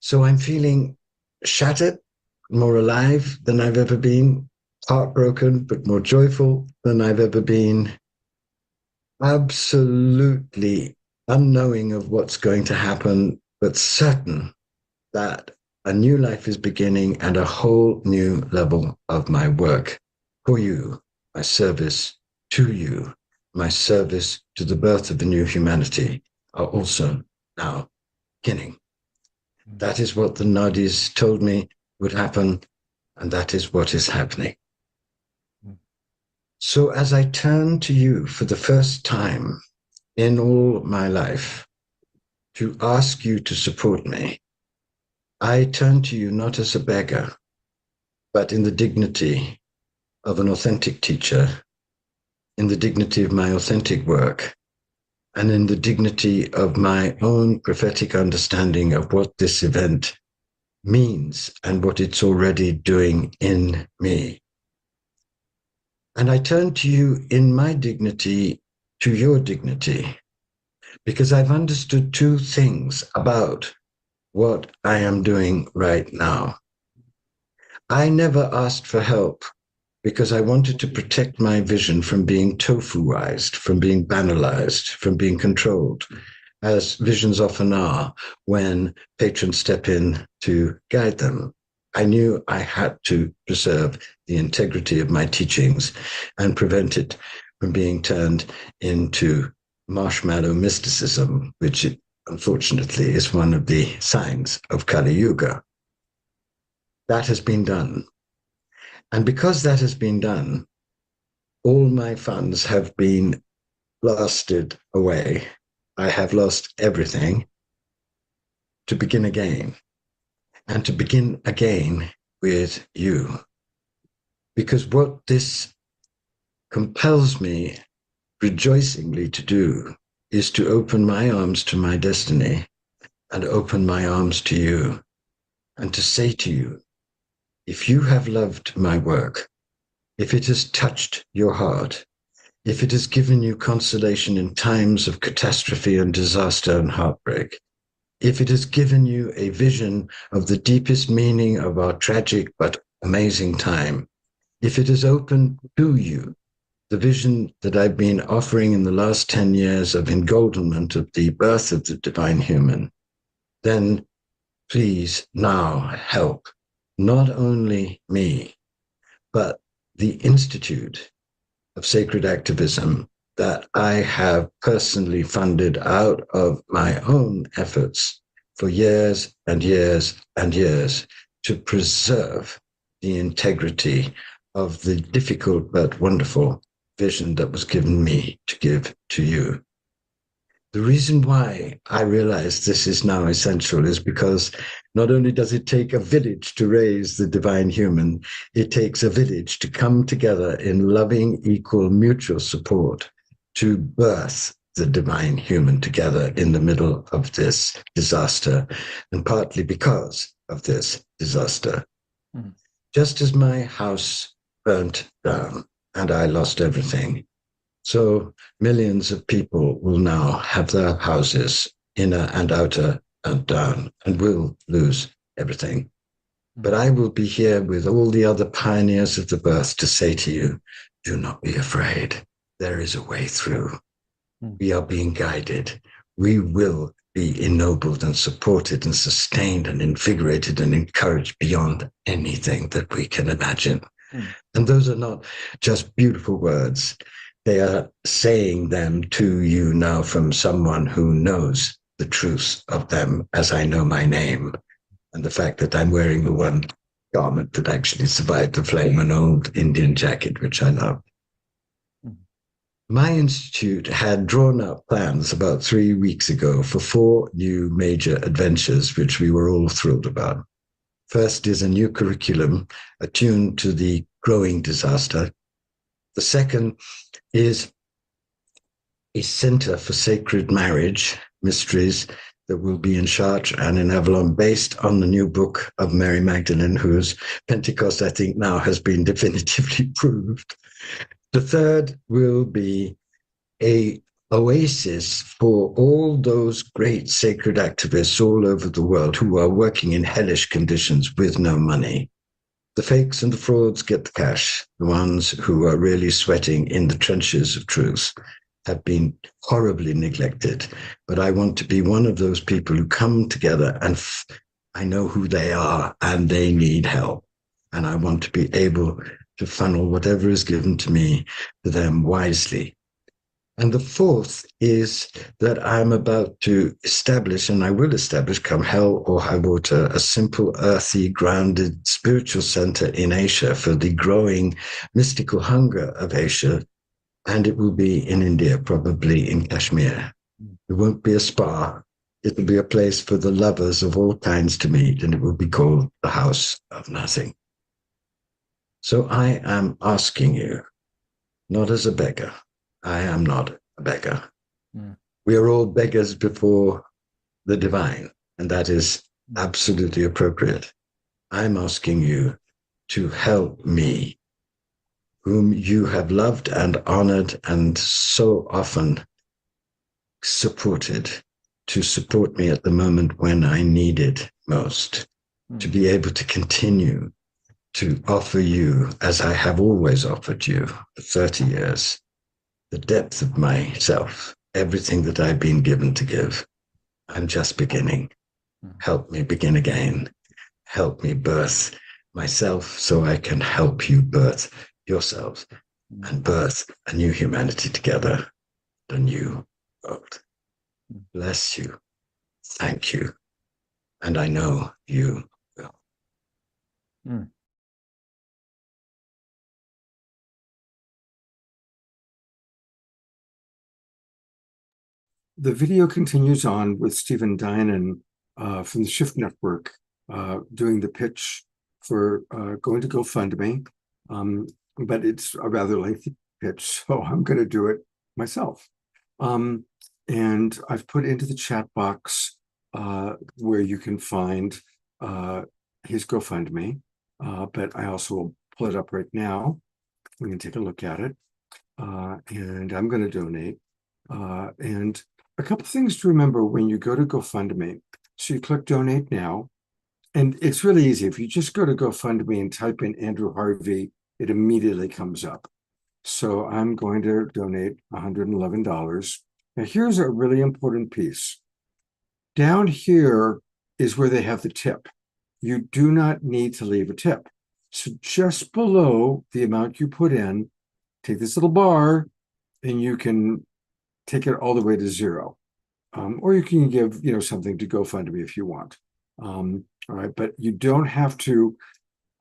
So I'm feeling shattered, more alive than I've ever been, heartbroken, but more joyful than I've ever been, absolutely unknowing of what's going to happen, but certain that a new life is beginning and a whole new level of my work for you, my service to you, my service to the birth of the new humanity are also now beginning. That is what the Nadis told me would happen, and that is what is happening. So as I turn to you for the first time in all my life to ask you to support me, I turn to you not as a beggar, but in the dignity of an authentic teacher, in the dignity of my authentic work, and in the dignity of my own prophetic understanding of what this event means and what it's already doing in me. And I turn to you in my dignity to your dignity, because I've understood two things about what I am doing right now. I never asked for help because I wanted to protect my vision from being tofuized, from being banalized, from being controlled, as visions often are when patrons step in to guide them. I knew I had to preserve the integrity of my teachings and prevent it from being turned into marshmallow mysticism, which unfortunately is one of the signs of Kali Yuga. That has been done. And because that has been done, all my funds have been blasted away. I have lost everything to begin again, and to begin again with you. Because what this compels me rejoicingly to do is to open my arms to my destiny and open my arms to you, and to say to you, if you have loved my work, if it has touched your heart, if it has given you consolation in times of catastrophe and disaster and heartbreak, if it has given you a vision of the deepest meaning of our tragic but amazing time, if it has opened to you the vision that I've been offering in the last 10 years of engoldenment of the birth of the divine human, then please now help not only me, but the Institute of Sacred Activism that I have personally funded out of my own efforts for years and years and years to preserve the integrity of the difficult but wonderful vision that was given me to give to you. The reason why I realize this is now essential is because not only does it take a village to raise the divine human, it takes a village to come together in loving, equal, mutual support to birth the divine human together in the middle of this disaster, and partly because of this disaster. Mhm. Just as my house burnt down and I lost everything, so millions of people will now have their houses, inner and outer, burnt down and will lose everything. But I will be here with all the other pioneers of the birth to say to you, do not be afraid. There is a way through. We are being guided. We will be ennobled and supported and sustained and invigorated and encouraged beyond anything that we can imagine. And those are not just beautiful words. They are saying them to you now from someone who knows the truth of them as I know my name. And the fact that I'm wearing the one garment that actually survived the flame, an old Indian jacket, which I love. My institute had drawn up plans about 3 weeks ago for 4 new major adventures, which we were all thrilled about. First is a new curriculum attuned to the growing disaster. The second is a center for sacred marriage mysteries that will be in Chartres and in Avalon, based on the new book of Mary Magdalene, whose Pentecost, I think, now has been definitively proved. The third will be a oasis for all those great sacred activists all over the world who are working in hellish conditions with no money. The fakes and the frauds get the cash. The ones who are really sweating in the trenches of truth have been horribly neglected. But I want to be one of those people who come together and I know who they are and they need help. And I want to be able to funnel whatever is given to me to them wisely. And the fourth is that I'm about to establish, and I will establish, come hell or high water, a simple, earthy, grounded spiritual center in Asia for the growing mystical hunger of Asia. And it will be in India, probably in Kashmir. It won't be a spa. It will be a place for the lovers of all kinds to meet, and it will be called the House of Nothing. So I am asking you, not as a beggar. I am not a beggar. We are all beggars before the divine, and that is absolutely appropriate. I'm asking you to help me, whom you have loved and honored and so often supported, to support me at the moment when I need it most, to be able to continue to offer you, as I have always offered you for 30 years, the depth of myself, everything that I've been given to give. I'm just beginning. Help me begin again. Help me birth myself so I can help you birth yourselves and birth a new humanity together, a new world. Bless you. Thank you. And I know you will. The video continues on with Stephen Dinan from the Shift Network doing the pitch for going to GoFundMe. But it's a rather lengthy pitch, so I'm going to do it myself. And I've put into the chat box where you can find his GoFundMe, but I also will pull it up right now. We can take a look at it. And I'm going to donate. And a couple things to remember when you go to GoFundMe. So you click donate now, and it's really easy. If you just go to GoFundMe and type in Andrew Harvey, it immediately comes up. So I'm going to donate $111. Now here's a really important piece. Down here is where they have the tip. You do not need to leave a tip. So just below the amount you put in, take this little bar and you can take it all the way to zero. Or you can give, something to GoFundMe if you want. All right, but you don't have to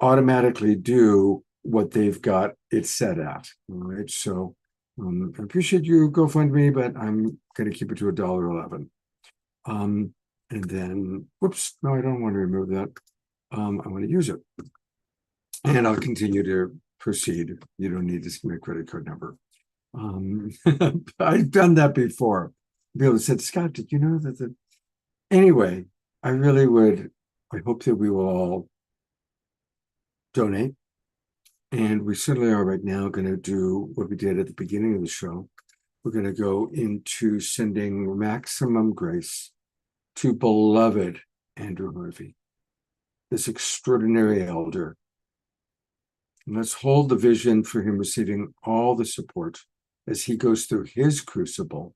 automatically do what they've got it set at. All right, so I appreciate you GoFundMe, but I'm going to keep it to $1.11. And then, whoops, no, I don't want to remove that. I want to use it. And I'll continue to proceed. You don't need to give me a credit card number. I've done that before. People said, Scott, did you know that anyway, I really would I hope that we will all donate. And we certainly are right now going to do what we did at the beginning of the show. We're going to go into sending maximum grace to beloved Andrew Harvey, this extraordinary elder. And let's hold the vision for him receiving all the support as he goes through his crucible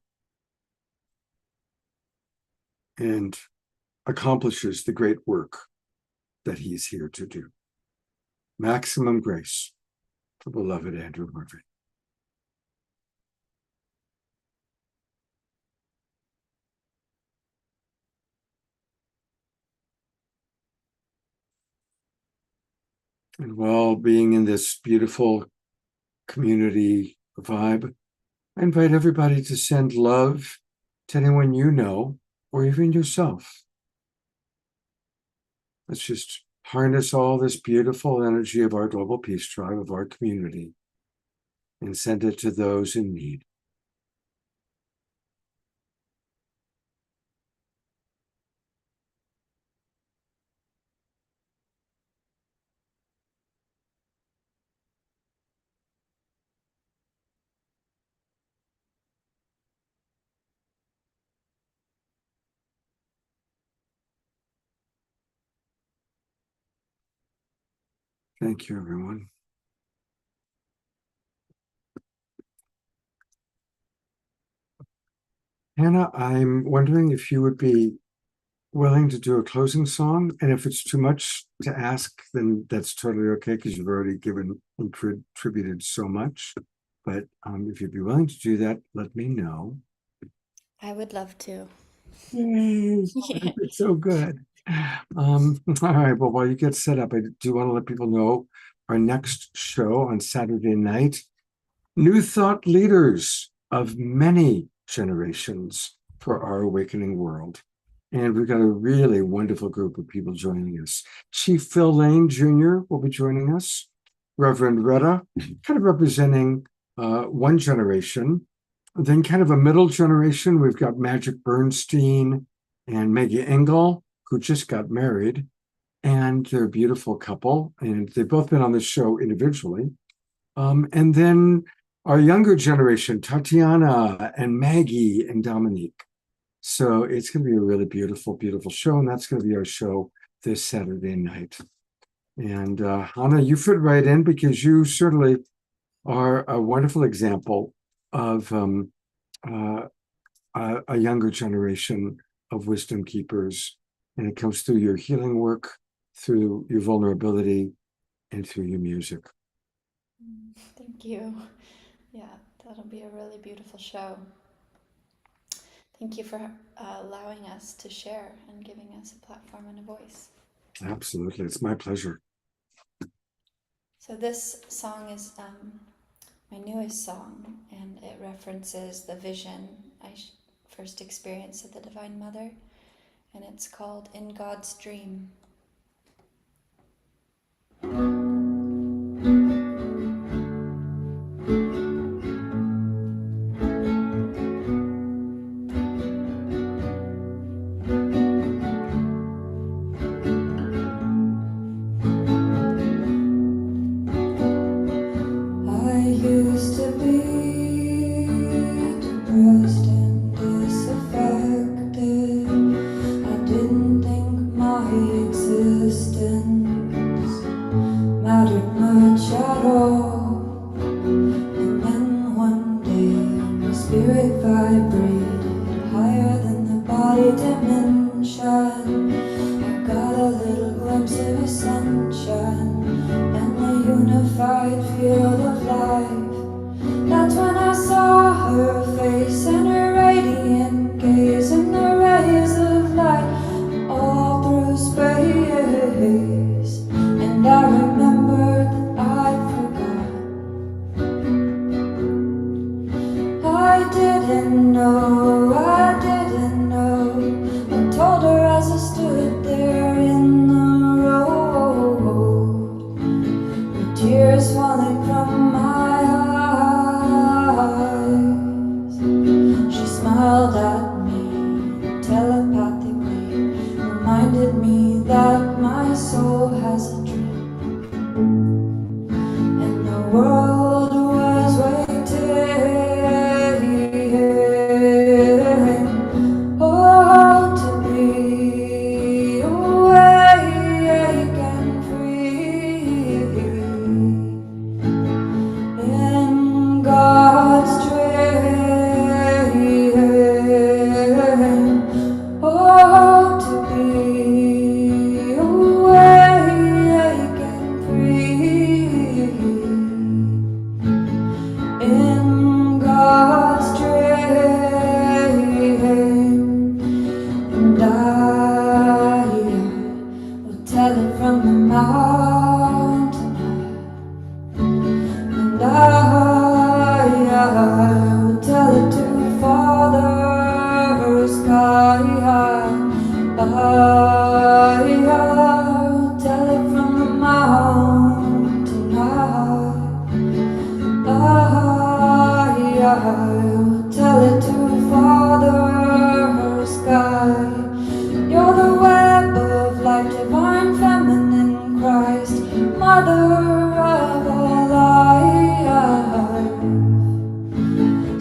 and accomplishes the great work that he's here to do. Maximum grace for beloved Andrew Harvey. And while being in this beautiful community vibe, I invite everybody to send love to anyone you know, or even yourself. Let's just harness all this beautiful energy of our global peace tribe, of our community, and send it to those in need. Thank you, everyone. Hannah, I'm wondering if you would be willing to do a closing song, and if it's too much to ask, then that's totally okay, because you've already given and contributed so much. But if you'd be willing to do that, let me know. I would love to. Yay, it's so good. All right, well, while you get set up, I do want to let people know our next show on Saturday night, New Thought Leaders of Many Generations for Our Awakening World. And we've got a really wonderful group of people joining us. Chief Phil Lane Jr. will be joining us. Reverend Retta, kind of representing one generation. Then kind of a middle generation, we've got Magic Bernstein and Maggie Engel, who just got married. And they're a beautiful couple. And they've both been on the show individually. And then our younger generation, Tatiana and Maggie and Dominique. So it's going to be a really beautiful, beautiful show. And that's going to be our show this Saturday night. And Hannah, you fit right in because you certainly are a wonderful example of a younger generation of wisdom keepers. And it comes through your healing work, through your vulnerability, and through your music. Thank you. Yeah, that'll be a really beautiful show. Thank you for allowing us to share and giving us a platform and a voice. Absolutely. It's my pleasure. So this song is my newest song, and it references the vision I first experienced of the Divine Mother, and it's called In God's Dream. Smiled at me telepathically, reminded me that God's train. Oh, to be awake and free in God's train, and I will tell it from the mountain, and I will tell it to Father sky high. I will tell it from the mountain high. I will tell it to Father sky. You're the web of life, divine feminine Christ, mother of all life.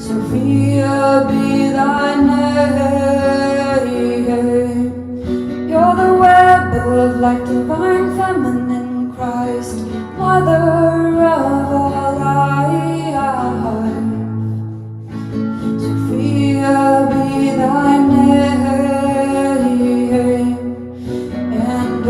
Sophia be thy name. You're the web of life, divine feminine Christ, mother of all life. Sophia be thy name. And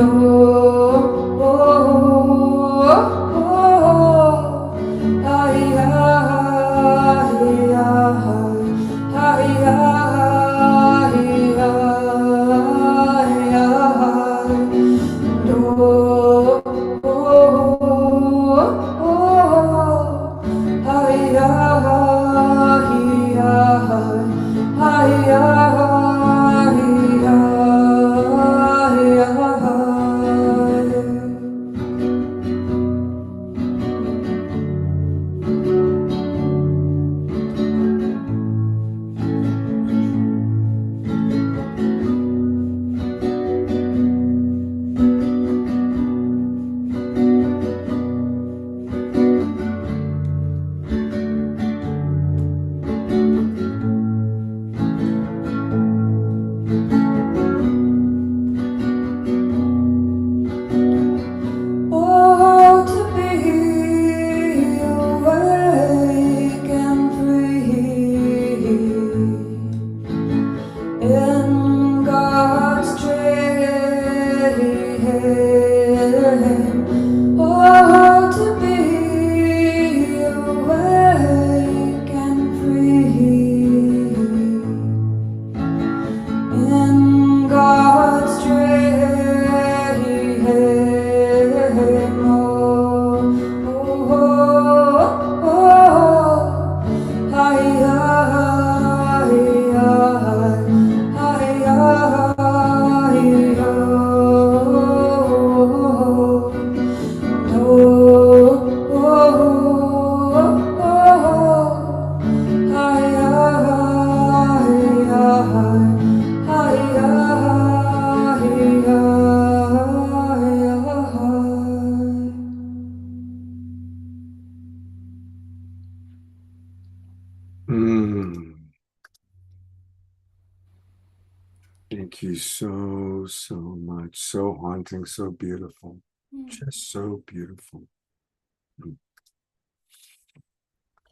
Thank you so much. So haunting, so beautiful. Just so beautiful.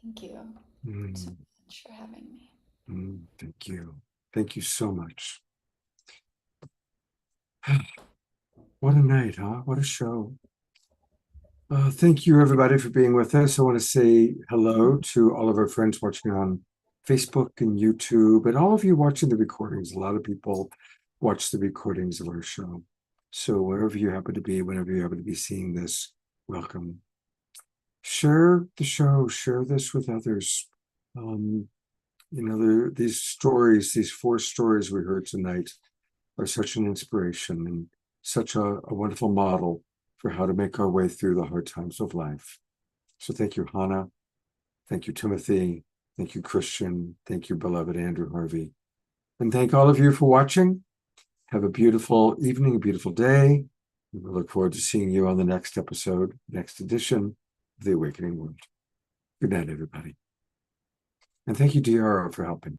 Thank you Mm, so much for having me. Thank you. Thank you so much. What a night, huh? What a show. Thank you, everybody, for being with us. I want to say hello to all of our friends watching on Facebook and YouTube, and all of you watching the recordings. A lot of people watch the recordings of our show. So wherever you happen to be, whenever you happen to be seeing this, welcome. Share the show, share this with others. These stories, these 4 stories we heard tonight are such an inspiration and such a wonderful model for how to make our way through the hard times of life. So thank you, Hannah. Thank you, Timothy. Thank you, Christian. Thank you, beloved Andrew Harvey. And thank all of you for watching. Have a beautiful evening, a beautiful day. We look forward to seeing you on the next episode, next edition of The Awakening World. Good night, everybody. And thank you, DRO, for helping.